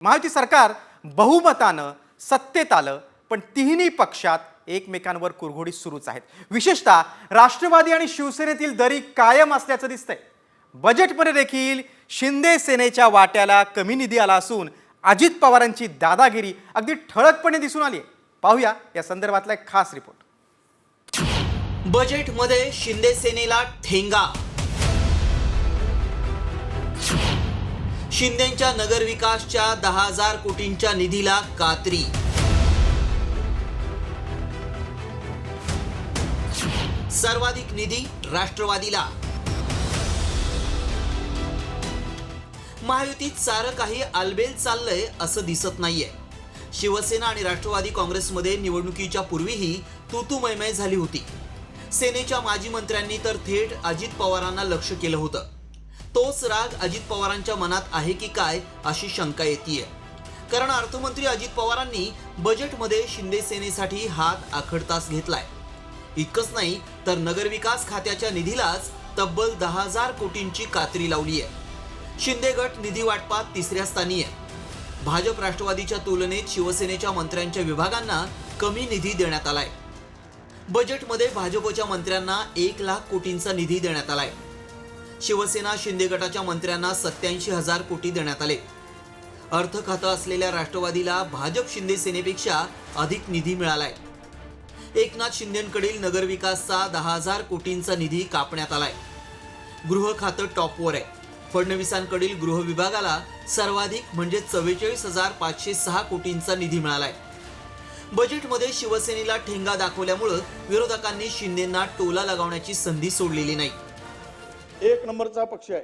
महायुती सरकार बहुमतानं सत्तेत आलं, पण तिन्ही पक्षात एकमेकांवर कुरघोडी सुरूच आहेत. विशेषतः राष्ट्रवादी आणि शिवसेनेतील दरी कायम असल्याचं दिसतंय. बजेटमध्ये देखील शिंदे सेनेच्या वाट्याला कमी निधी आला असून अजित पवारांची दादागिरी अगदी ठळकपणे दिसून आली आहे. पाहूया या संदर्भातला एक खास रिपोर्ट. बजेटमध्ये शिंदे सेनेला ठेंगा. शिंदेच्या नगर विकासच्या 10,000 कोटींच्या निधीला कात्री. सर्वाधिक निधी राष्ट्रवादीला. महायुतीत सारं काही आलबेल चाललंय असं दिसत नाहीये. शिवसेना आणि राष्ट्रवादी काँग्रेसमध्ये निवडणुकीच्या पूर्वीही तूतूमयमय झाली होती. सेनेच्या माजी मंत्र्यांनी तर थेट अजित पवारांना लक्ष केलं होतं. तोच राग अजित पवारांच्या मनात आहे की काय अशी शंका येतेय. कारण अर्थमंत्री अजित पवारांनी बजेटमध्ये शिंदे सेनेसाठी हात आखडतास घेतलाय. इतकंच नाही तर नगरविकास खात्याच्या निधीलाच तब्बल 10,000 कोटींची कात्री लावली आहे. शिंदे गट निधी वाटपात तिसऱ्या स्थानी आहे. भाजप राष्ट्रवादीच्या तुलनेत शिवसेनेच्या मंत्र्यांच्या विभागांना कमी निधी देण्यात आलाय. बजेटमध्ये भाजपच्या मंत्र्यांना 1,00,000 कोटींचा निधी देण्यात आलाय. शिवसेना शिंदे गटाच्या मंत्र्यांना 87,000 कोटी देण्यात आले. अर्थ खातं असलेल्या राष्ट्रवादीला भाजप शिंदे सेनेपेक्षा अधिक निधी मिळालाय. एकनाथ शिंदेंकडील नगरविकासचा 10,000 कोटींचा निधी कापण्यात आलाय. गृह खातं टॉपवर आहे. फडणवीसांकडील गृह विभागाला सर्वाधिक म्हणजे 44,506 कोटींचा निधी मिळालाय. बजेटमध्ये शिवसेनेला ठेंगा दाखवल्यामुळे विरोधकांनी शिंदेंना टोला लगावण्याची संधी सोडलेली नाही. 1 नंबरचा पक्ष आहे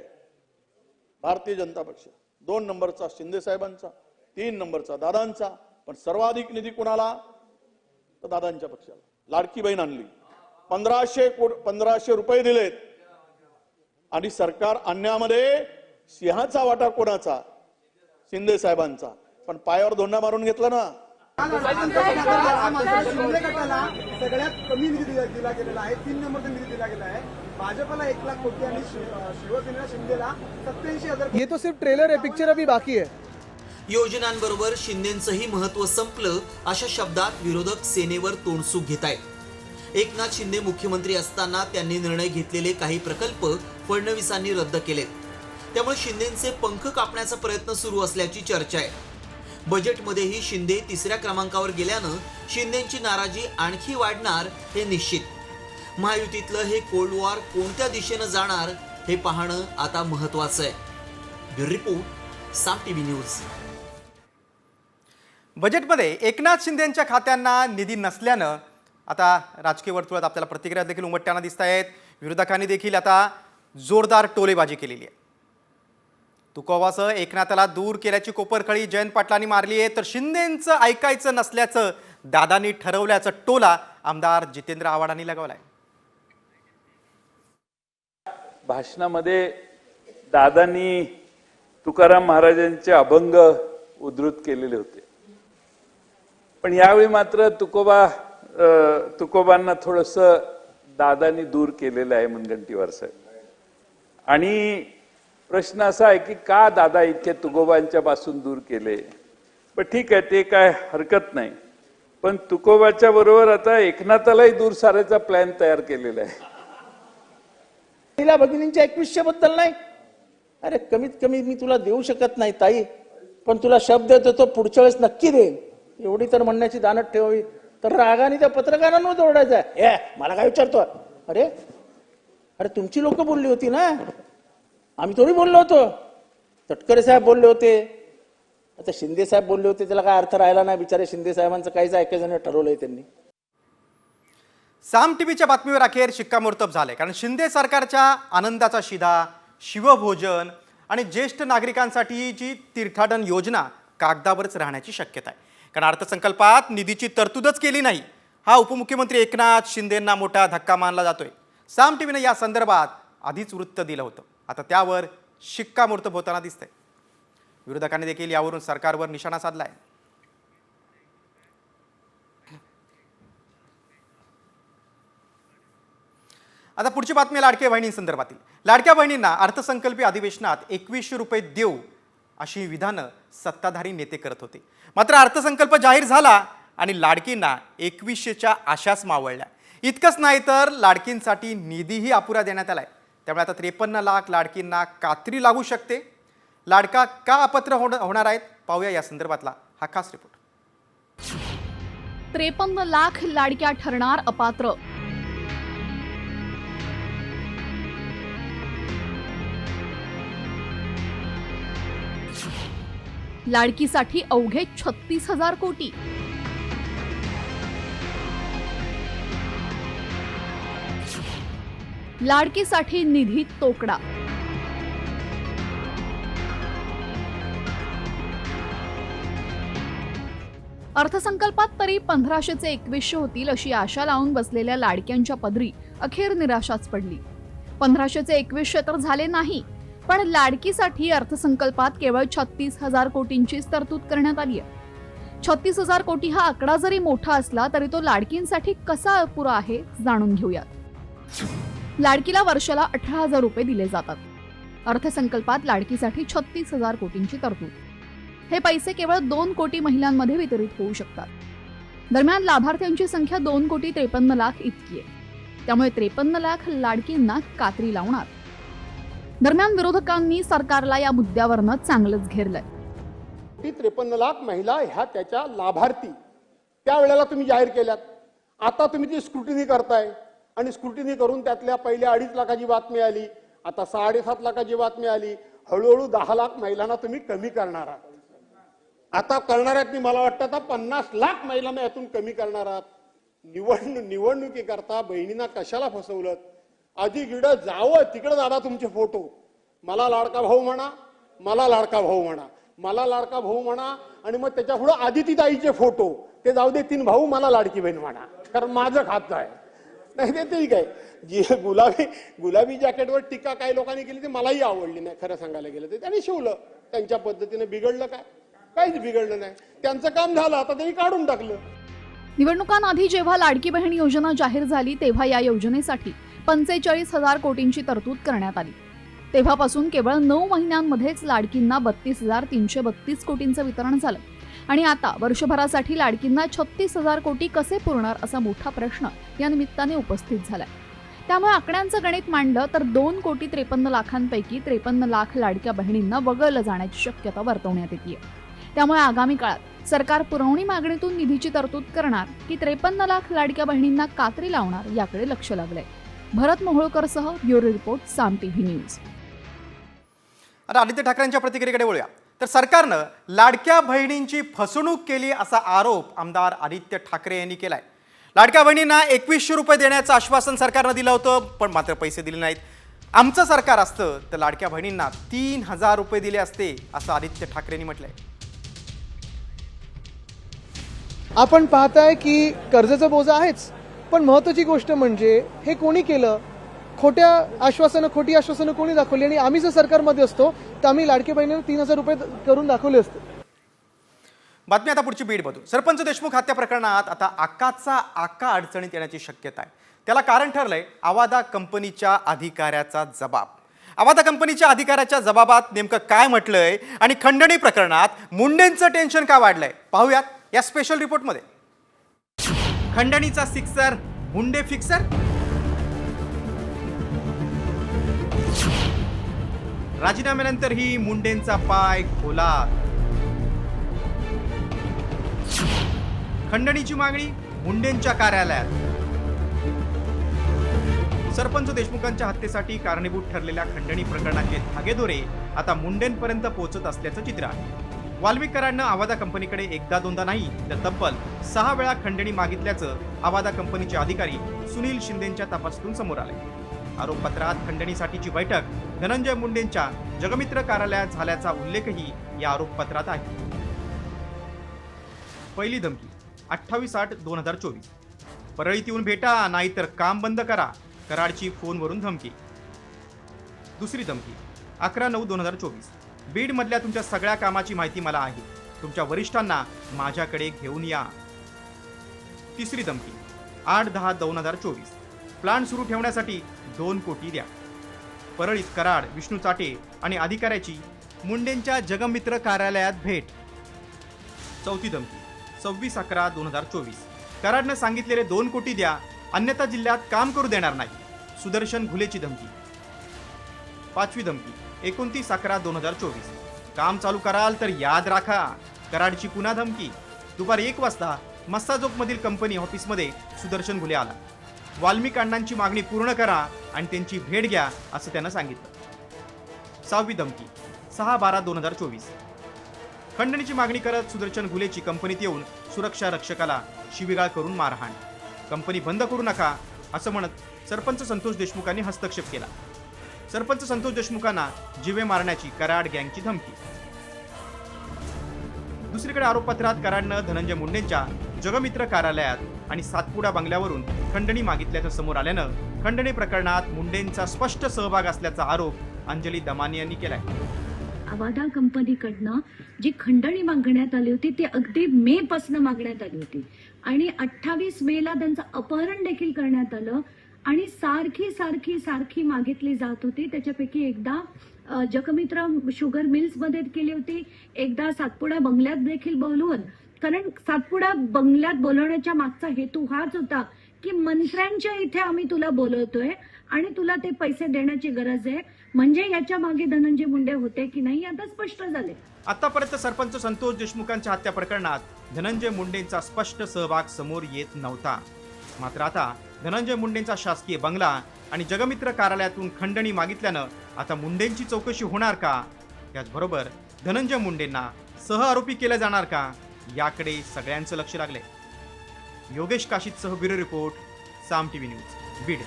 भारतीय जनता पक्ष, 2 नंबरचा शिंदे साहेबांचा, 3 नंबरचा दादांचा. पण सर्वाधिक निधी कोणाला? तर दादांच्या पक्षाला. लाडकी बहीण आणली, 1500 रुपये दिलेत. आणि सरकार आणण्यामध्ये सिंहाचा वाटा कोणाचा? शिंदे साहेबांचा. पण पायावर धोंडा मारून घेतला ना. शिंदे गटाला सगळ्यात कमी निधी दिला गेलेला आहे. 3 नंबरचा निधी दिला गेला आहे. भाजपला 1,00,000 कोटी आणि शिवसेनेला शिंदेला 87,000. ये तो सिर्फ ट्रेलर है, पिक्चर अभी बाकी है. योजनांबरोबर शिंदेंचंही महत्व संपलं अशा शब्दात विरोधक सेनेवर तोंडसूक घेत आहेत. एकनाथ शिंदे मुख्यमंत्री असताना त्यांनी निर्णय घेतलेले काही प्रकल्प फडणवीसांनी रद्द केलेत. त्यामुळे शिंदेंचे पंख कापण्याचा प्रयत्न सुरू असल्याची चर्चा आहे. बजेटमध्येही शिंदे तिसऱ्या क्रमांकावर गेल्यानं शिंदेंची नाराजी आणखी वाढणार हे निश्चित. महायुतीतलं हे कोल्ड वॉर कोणत्या दिशेनं जाणार हे पाहणं आता महत्वाचं आहे. ब्युरो रिपोर्ट, साम टीव्ही न्यूज. बजेटमध्ये एकनाथ शिंदेंच्या खात्यांना निधी नसल्यानं आता राजकीय वर्तुळात आपल्याला प्रतिक्रिया देखील उमटताना दिसत आहेत. विरोधकांनी देखील आता जोरदार टोलेबाजी केलेली आहे. तुकोबासह एकनाथाला दूर केल्याची कोपरखळी जयंत पाटलांनी मारली आहे, तर शिंदेंचं ऐकायचं नसल्याचं दादांनी ठरवल्याचं टोला आमदार जितेंद्र आव्हाडांनी लगावलाय. भाषणामध्ये दादांनी तुकाराम महाराजांचे अभंग उद्धृत केलेले होते. पण यावेळी मात्र तुकोबांना थोडंसं दादांनी दूर केलेलं आहे मुनगंटीवार साहेब. आणि प्रश्न असा आहे की का दादा इतके तुकोबांच्या पासून दूर केले. पण ठीक आहे, ते काय हरकत नाही. पण तुकोबाच्या बरोबर आता एकनाथालाही दूर सारायचा प्लॅन तयार केलेला आहे. तिला भगिनींच्या 2100 बद्दल नाही. अरे कमीत कमी मी तुला देऊ शकत नाही ताई, पण तुला शब्द देतो पुढच्या वेळेस नक्की देईन, एवढी तर म्हणण्याची दानत ठेवावी. तर रागाने त्या पत्रकारांवर ओरडायचं, ए मला काय विचारतो. अरे अरे तुमची लोक बोलली होती ना, आम्ही थोडी बोललो होतो. तटकरे साहेब बोलले होते, आता शिंदे साहेब बोलले होते. त्याला काय अर्थ राहिला नाही. बिचारे शिंदे साहेबांचं काहीच ऐकायचं नाही ठरवलंय त्यांनी. साम टीव्हीच्या बातमीवर अखेर शिक्कामोर्तब झाले. कारण शिंदे सरकारच्या आनंदाचा शिधा, शिवभोजन आणि ज्येष्ठ नागरिकांसाठीची तीर्थाटन योजना कागदावरच राहण्याची शक्यता आहे. कारण अर्थसंकल्पात निधीची तरतूदच केली नाही. हा उपमुख्यमंत्री एकनाथ शिंदेंना मोठा धक्का मानला जातोय. साम टीव्हीने या संदर्भात आधीच वृत्त दिलं होतं. आता त्यावर शिक्कामोर्तब होताना दिसतंय. विरोधकांनी देखील यावरून सरकारवर निशाणा साधलाय. आता पुढची बातमी लाडक्या बहिणींसंदर्भातील. लाडक्या बहिणींना अर्थसंकल्पीय अधिवेशनात 2100 रुपये देऊ अशी विधानं सत्ताधारी नेते करत होते. मात्र अर्थसंकल्प जाहीर झाला आणि लाडकींना 2100च्या आशाच मावळल्या. इतकंच नाही तर लाडकींसाठी निधीही अपुरा देण्यात आलाय. त्यामुळे आता 53 लाख लाडकींना कात्री लागू शकते. लाडका का अपात्र होणार आहेत पाहूया या संदर्भातला हा खास रिपोर्ट. 53 लाख लाडक्या ठरणार अपात्र. लाडकीसाठी अवघे 36,000 कोटी. लाडकीसाठी निधी तोकडा. अर्थसंकल्पात तरी 1500चे 2100 होतील अशी आशा लावून बसलेल्या लाडक्यांच्या पदरी अखेर निराशाच पडली. 1500चे 2100 तर झाले नाही, पण लाडकीसाठी अर्थसंकल्पात केवळ 36,000 कोटींचीच तरतूद करण्यात आली आहे. 36,000 कोटी हा आकडा जरी मोठा असला तरी तो लाडकींसाठी कसा अपुरा आहे जाणून घेऊयात. लाडकीला वर्षाला 18,000 रुपये दिले जातात. अर्थसंकल्पात लाडकीसाठी 36,000 कोटींची तरतूद. हे पैसे केवळ 2 कोटी महिलांमध्ये वितरित होऊ शकतात. दरम्यान लाभार्थ्यांची संख्या 2,53 लाख इतकी आहे. त्यामुळे 53 लाख लाडकींना कात्री लावणार. दरम्यान विरोधकांनी सरकारला या मुद्द्यावरनं चांगलंच घेरलंय. 53 लाख महिला ह्या त्याच्या लाभार्थी त्यावेळेला तुम्ही जाहीर केल्यात. आता तुम्ही ती स्क्रुटिनी करताय आणि स्क्रुटिनी करून त्यातल्या पहिल्या 2.5 लाखाची बातमी आली, आता 7.5 लाखाची बातमी आली. हळूहळू 10 लाख महिलांना तुम्ही कमी करणार आहात. आता करणार आहात मला वाटतं आता 50 लाख महिलांना यातून कमी करणार आहात. निवडणुकीकरता बहिणींना कशाला फसवलं? आधी गिडं जावं तिकडे दादा तुमचे फोटो. मला लाडका भाऊ म्हणा, मला लाडका भाऊ म्हणा, मला लाडका भाऊ म्हणा आणि मग त्याच्या पुढे आदितीताईचे फोटो ते जाऊ दे. 3 भाऊ मला लाडकी बहीण म्हणा, कारण माझं खातं आहे. नाही ते ठीक आहे. जी गुलाबी जॅकेटवर टीका काही लोकांनी केली ती मलाही आवडली नाही. खरं सांगायला गेलं तर त्यांनी शिवलं त्यांच्या पद्धतीने. बिघडलं काय? काहीच बिघडलं नाही. त्यांचं काम झालं, आता त्यांनी काढून टाकलं. निवडणुकांआधी जेव्हा लाडकी बहीण योजना जाहीर झाली तेव्हा या योजनेसाठी 45,000 कोटींची तरतूद करण्यात आली. तेव्हापासून केवळ 9 महिन्यांमध्येच लाडकींना 32,332 कोटींचं वितरण झालं. आणि आता वर्षभरासाठी लाडकींना 36,000 कोटी कसे पुरणार असा मोठा प्रश्न या निमित्ताने उपस्थित झालाय. त्यामुळे आकड्यांचं गणित मांडलं तर 2,53 लाखांपैकी 53 लाख लाडक्या बहिणींना वगळलं जाण्याची शक्यता वर्तवण्यात येते. त्यामुळे आगामी काळात सरकार पुरवणी मागणीतून निधीची तरतूद करणार की 53 लाख लाडक्या बहिणींना कात्री लावणार याकडे लक्ष लागलंय. भरत मोहोळकरसह ब्युरो रिपोर्ट साम टीव्ही न्यूज. आता आदित्य ठाकरेंच्या प्रतिक्रियेकडे वळूया. तर सरकारनं लाडक्या बहिणींची फसवणूक केली असा आरोप आमदार आदित्य ठाकरे यांनी केलाय. लाडक्या बहिणींना 2100 रुपये देण्याचं आश्वासन सरकारनं दिलं होतं, पण मात्र पैसे दिले नाहीत. आमचं सरकार असतं तर लाडक्या बहिणींना 3,000 रुपये दिले असते असं आदित्य ठाकरेंनी म्हटलंय. आपण पाहताय की कर्जाचा बोजा आहेच, पण महत्त्वाची गोष्ट म्हणजे हे कोणी केलं? खोटी आश्वासनं कोणी दाखवली? आणि आम्ही जर सरकारमध्ये असतो तर आम्ही लाडकी बहिणींना 3,000 रुपये करून दाखवले असते. बातमी आता पुढची बीड बघू. सरपंच देशमुख हत्या प्रकरणात आता आकाचा आका अडचणीत येण्याची शक्यता आहे. त्याला कारण ठरलंय आवादा कंपनीच्या अधिकाऱ्याचा जबाब. आवादा कंपनीच्या अधिकाऱ्याच्या जबाबात नेमकं काय म्हटलंय आणि खंडणी प्रकरणात मुंडेंचं टेन्शन का वाढलंय पाहूयात या स्पेशल रिपोर्टमध्ये. खंडणीचा सिक्सर, मुंडे फिक्सर. राजीनाम्यानंतरही मुंडेंचा पाय खोलात. खंडणीची मागणी मुंडेंच्या कार्यालयात. सरपंच देशमुखांच्या हत्येसाठी कारणीभूत ठरलेल्या खंडणी प्रकरणाचे धागेदोरे आता मुंडेंपर्यंत पोहोचत असल्याचं चित्र आहे. वाल्मिकरांना आवादा कंपनीकडे एकदा दोनदा नाही तर तब्बल 6 वेळा खंडणी मागितल्याचं आवादा कंपनीचे अधिकारी सुनील शिंदेंच्या तपासातून समोर आले. आरोपपत्रात खंडणीसाठीची बैठक धनंजय मुंडेंच्या जगमित्र कार्यालयात झाल्याचा उल्लेखही या आरोपपत्रात आहे. पहिली धमकी 28/8/2024. परळीत येऊन भेटा नाहीतर काम बंद करा, कराडची फोनवरून धमकी. दुसरी धमकी 11/9/2024. बीडमधल्या तुमच्या सगळ्या कामाची माहिती मला आहे, तुमच्या वरिष्ठांना माझ्याकडे घेऊन या. तिसरी धमकी 8/10/2024. प्लांट सुरू ठेवण्यासाठी 2 कोटी द्या. परळीत कराड, विष्णू चाटे आणि अधिकाऱ्याची मुंडेंच्या जगमित्र कार्यालयात भेट. चौथी धमकी 26/11/2024. कराडनं सांगितलेले 2 कोटी द्या, अन्यथा जिल्ह्यात काम करू देणार नाही. सुदर्शन घुलेची धमकी. 5वी धमकी 29/11/2024. काम चालू कराल तर याद राखा. कराडची पुन्हा धमकी. दुपारी 1 वाजता मस्साजोगमधील कंपनी ऑफिसमध्ये सुदर्शन घुले आला. वाल्मिक अण्णांची मागणी पूर्ण करा आणि त्यांची भेट घ्या असं त्यानं सांगितलं. 6वी धमकी 6/12/2024. खंडणीची मागणी करत सुदर्शन घुलेची कंपनीत येऊन सुरक्षा रक्षकाला शिवीगाळ करून मारहाण. कंपनी बंद करू नका असं म्हणत सरपंच संतोष देशमुखांनी हस्तक्षेप केला. सरपंच संतोष देशमुखांना जीवे मारण्याची कराड गँगची धमकी. दुसरीकडे आरोपपत्रात कराडनं धनंजय मुंडेंच्या जगमित्र कार्यालयात आणि सातपुडा बंगल्यावरून खंडणी मागितल्याचं समोर आल्यानं खंडणी प्रकरणात मुंडेंचा स्पष्ट सहभाग असल्याचा आरोप अंजली दमानी यांनी केलाय. अवादा कंपनीकडनं जी खंडणी मागण्यात आली होती ती अगदी मे पासून मागण्यात आली होती आणि 28 मेला त्यांचं अपहरण देखील करण्यात आलं आणि सारखी मागितली जात होती. त्याच्यापैकी एकदा जगमित्र शुगर मिल्स मध्ये केली होती, एकदा सातपुडा बंगल्यात देखील बोलवून. कारण सातपुडा बंगल्यात बोलवण्याच्या मागचा हेतू हाच होता की मंत्र्यांच्या इथे आम्ही तुला बोलवतोय आणि तुला ते पैसे देण्याची गरज आहे. म्हणजे याच्या मागे धनंजय मुंडे होते की नाही आता स्पष्ट झाले. आतापर्यंत सरपंच संतोष देशमुखांच्या हत्या प्रकरणात धनंजय मुंडेंचा स्पष्ट सहभाग समोर येत नव्हता. मात्र आता धनंजय मुंडेंचा शासकीय बंगला आणि जगमित्र कार्यालयातून खंडणी मागितल्यानं आता मुंडेंची चौकशी होणार का, त्याचबरोबर धनंजय मुंडेंना सहआरोपी केलं जाणार का, याकडे सगळ्यांचं लक्ष लागलंय. योगेश काशीदसह ब्युरो रिपोर्ट, साम टीव्ही न्यूज, बीड.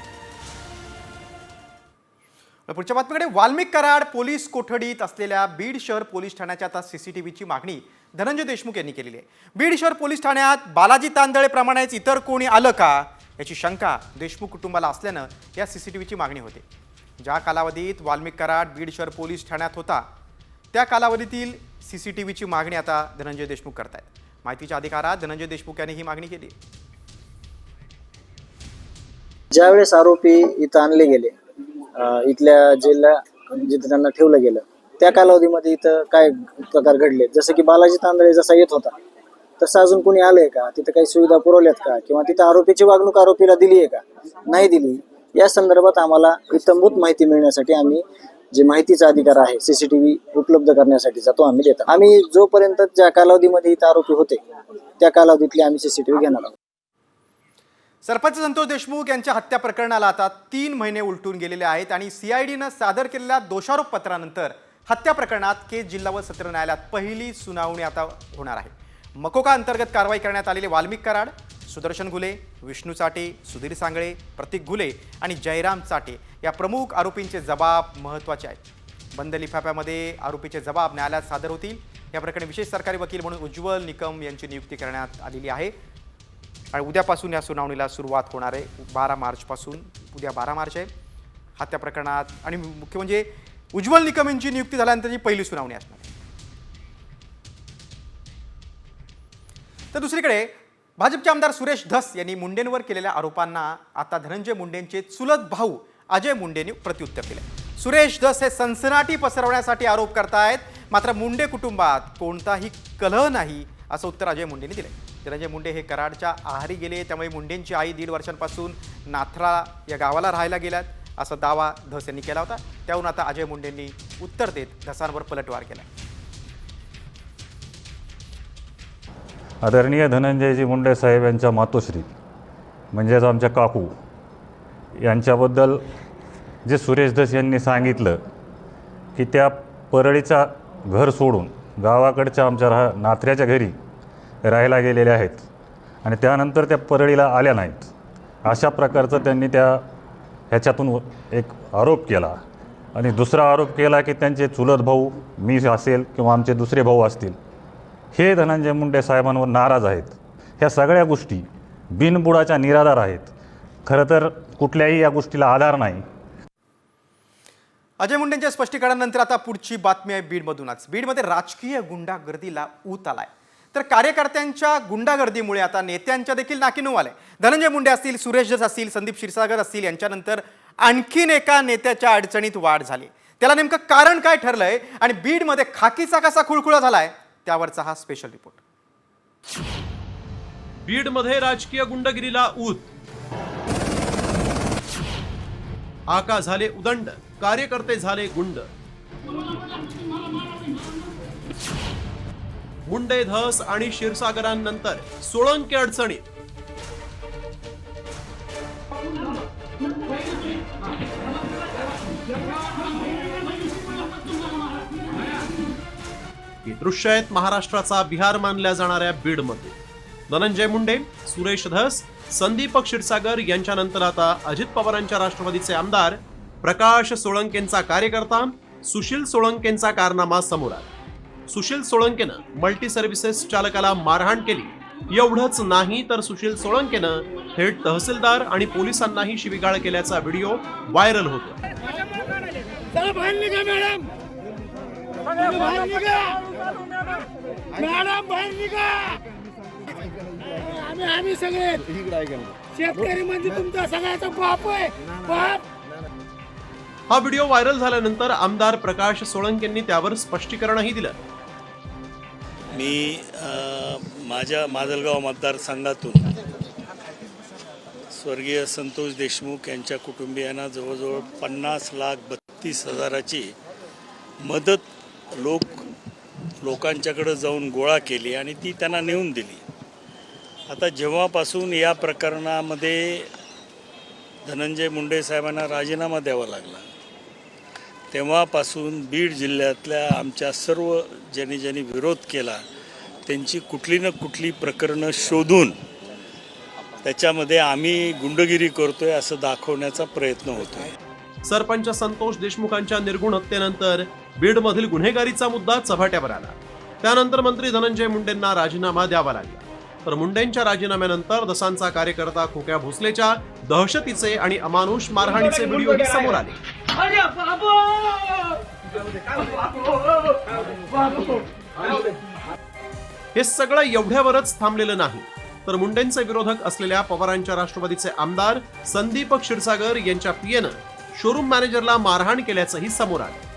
पुढच्या बातमीकडे वाल्मिक कराड पोलीस कोठडीत असलेल्या बीड शहर पोलीस ठाण्याच्या आता सीसीटीव्हीची मागणी धनंजय देशमुख यांनी केलेली आहे. बीड शहर पोलीस ठाण्यात बालाजी तांदळेप्रमाणेच इतर कोणी आलं का याची शंका देशमुख कुटुंबाला असल्यानं या सीसीटीव्हीची मागणी होते. ज्या कालावधीत वाल्मिक कराड बीड शहर पोलीस ठाण्यात होता त्या कालावधीतील सीसीटीव्हीची मागणी आता धनंजय देशमुख करतायत. माहितीच्या अधिकारात धनंजय देशमुख यांनी ही मागणी केली. ज्यावेळेस आरोपी इथं आणले गेले, इथल्या जेलला जिथे त्यांना ठेवलं गेलं, त्या कालावधीमध्ये इथं काय प्रकार घडले, जसं की बालाजी तांदळे जसा येत होता तसं अजून कोणी आलंय का, तिथं काही सुविधा पुरवल्यात का, किंवा तिथं आरोपीची वागणूक आरोपीला दिली आहे का, नाही दिली, या संदर्भात आम्हाला इत्थंभूत माहिती मिळण्यासाठी आम्ही जे माहितीचा अधिकार आहे सीसीटीव्ही उपलब्ध करण्यासाठीचा तो आम्ही देतो. आम्ही जोपर्यंत ज्या कालावधीमध्ये इथं आरोपी होते त्या कालावधीतली आम्ही सीसीटीव्ही घेणार आहोत. सरपंच संतोष देशमुख यांच्या हत्या प्रकरणाला आता 3 महिने उलटून गेलेले आहेत आणि CIDनं सादर केलेल्या दोषारोप पत्रानंतर हत्या प्रकरणात केज जिल्हा व सत्र न्यायालयात पहिली सुनावणी आता होणार आहे. मकोका अंतर्गत कारवाई करण्यात आलेले वाल्मिक कराड, सुदर्शन घुले, विष्णू चाटे, सुधीर सांगळे, प्रतीक घुले आणि जयराम चाटे या प्रमुख आरोपींचे जबाब महत्त्वाचे आहेत. बंद लिफाफ्यामध्ये आरोपीचे जबाब न्यायालयात सादर होतील. या प्रकरणी विशेष सरकारी वकील म्हणून उज्ज्वल निकम यांची नियुक्ती करण्यात आलेली आहे आणि उद्यापासून या सुनावणीला सुरुवात होणार आहे. 12 मार्चपासून, उद्या 12 मार्च आहे. हत्या प्रकरणात आणि मुख्य म्हणजे उज्ज्वल निकम यांची नियुक्ती झाल्यानंतरची पहिली सुनावणी असणार आहे. तर दुसरीकडे भाजपचे आमदार सुरेश धस यांनी मुंडेंवर केलेल्या आरोपांना आता धनंजय मुंडेंचे चुलत भाऊ अजय मुंडेंनी प्रत्युत्तर दिले. सुरेश धस हे सनसनाटी पसरवण्यासाठी आरोप करतायत, मात्र मुंडे कुटुंबात कोणताही कलह नाही असं उत्तर अजय मुंडेंनी दिले. धनंजय मुंडे हे कराडच्या आहारी गेले, त्यामुळे मुंडेंची आई 1.5 वर्षांपासून नाथरा या गावाला राहायला गेल्यात असा दावा धस यांनी केला होता. त्याहून आता अजय मुंडेंनी उत्तर देत धसांवर पलटवार केला. आदरणीय धनंजयजी मुंडे साहेब यांच्या मातोश्री म्हणजेच आमच्या काकू यांच्याबद्दल जे सुरेश धस यांनी सांगितलं की त्या परळीचा घर सोडून गावाकडच्या आमच्या नाथऱ्याच्या घरी राहायला गेलेले आहेत आणि त्यानंतर त्या परळीला आल्या नाहीत, अशा प्रकारचं त्यांनी ह्याच्यातून एक आरोप केला. आणि दुसरा आरोप केला की त्यांचे चुलत भाऊ मी असेल किंवा आमचे दुसरे भाऊ असतील हे धनंजय मुंडे साहेबांवर नाराज आहेत. ह्या सगळ्या गोष्टी बिनबुडाच्या निराधार आहेत. खरं तर कुठल्याही या गोष्टीला आधार नाही. अजय मुंडेंच्या स्पष्टीकरणानंतर आता पुढची बातमी आहे बीडमधूनच. बीडमध्ये राजकीय गुंडागर्दीला ऊत आलाय, तर कार्यकर्त्यांच्या गुंडागर्दीमुळे आता नेत्यांच्या देखील नाकीनऊ आलंय. धनंजय मुंडे असतील, सुरेश धस असतील, संदीप क्षीरसागर असतील यांच्यानंतर आणखीन एका नेत्याच्या अडचणीत वाढ झाली. त्याला नेमकं कारण काय ठरलंय आणि बीडमध्ये खाकीचा कसा खुळखुळा झालाय त्यावरचा हा स्पेशल रिपोर्ट. बीडमध्ये राजकीय गुंडगिरीला ऊत, आका झाले उदंड, कार्यकर्ते झाले गुंड. मुंडे, धस आणि क्षीरसागरांनंतर सोळंके अडचणीत. ही दृश्य आहेत महाराष्ट्राचा बिहार मानल्या जाणाऱ्या बीडमध्ये. धनंजय मुंडे, सुरेश धस, संदीप क्षीरसागर यांच्यानंतर आता अजित पवारांच्या राष्ट्रवादीचे आमदार प्रकाश सोळंकेंचा कार्यकर्ता सुशील सोळंकेंचा कारनामा समोर आला. सुशील सोळंकेनं मल्टी सर्व्हिसेस चालकाला मारहाण केली. एवढंच नाही तर सुशील सोळंकेनं थेट तहसीलदार आणि पोलिसांनाही शिवीगाळ केल्याचा व्हिडिओ व्हायरल होतो. आम्ही सगळे शेतकरी म्हणजे तुमचा सगळ्याचा बाप आहे, बाप. हा व्हिडिओ व्हायरल झाल्यानंतर आमदार प्रकाश सोळंकेंनी त्यावर स्पष्टीकरणही दिलं. मी माझ्या माजलगाव मतदारसंघातून स्वर्गीय संतोष देशमुख यांच्या कुटुंबियांना जवळजवळ 50,32,000ची मदत लोकांच्याकडे जाऊन गोळा केली आणि ती त्यांना नेऊन दिली. आता जेव्हापासून या प्रकरणामध्ये धनंजय मुंडे साहेबांना राजीनामा द्यावा लागला तेव्हापासून बीड जिल्ह्यातल्या आमच्या सर्व ज्यांनी विरोध केला त्यांची कुठली ना कुठली प्रकरणं शोधून त्याच्यामध्ये आम्ही गुंडगिरी करतोय असं दाखवण्याचा प्रयत्न होतोय. सरपंच संतोष देशमुखांच्या निर्गुण हत्येनंतर बीडमधील गुन्हेगारीचा मुद्दा चव्हाट्यावर आला. त्यानंतर मंत्री धनंजय मुंडेंना राजीनामा द्यावा लागला. तर मुंडेंच्या राजीनाम्यानंतर दसांचा कार्यकर्ता खोक्या भोसलेच्या दहशतीचे आणि अमानुष मारहाणीचे व्हिडिओही समोर आले. हे सगळं एवढ्यावरच थांबलेलं नाही तर मुंडेंचे विरोधक असलेल्या पवारांच्या राष्ट्रवादीचे आमदार संदीप क्षीरसागर यांच्या पीएनं शोरूम मॅनेजरला मारहाण केल्याचंही समोर आलं.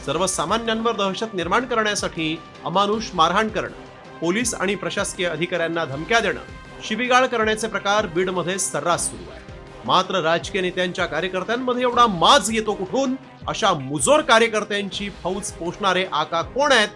सर्वसामान्यांवर दहशत निर्माण करण्यासाठी अमानुष मारहाण करणं, पोलीस आणि प्रशासकीय अधिकाऱ्यांना धमक्या देणं, शिवीगाळ करण्याचे प्रकार बीडमध्ये सर्रास सुरू आहे. मात्र राजकीय नेत्यांच्या कार्यकर्त्यांमध्ये एवढा माज येतो कुठून? अशा मुजोर कार्यकर्त्यांची फौज पोषणारे आका कोण आहेत?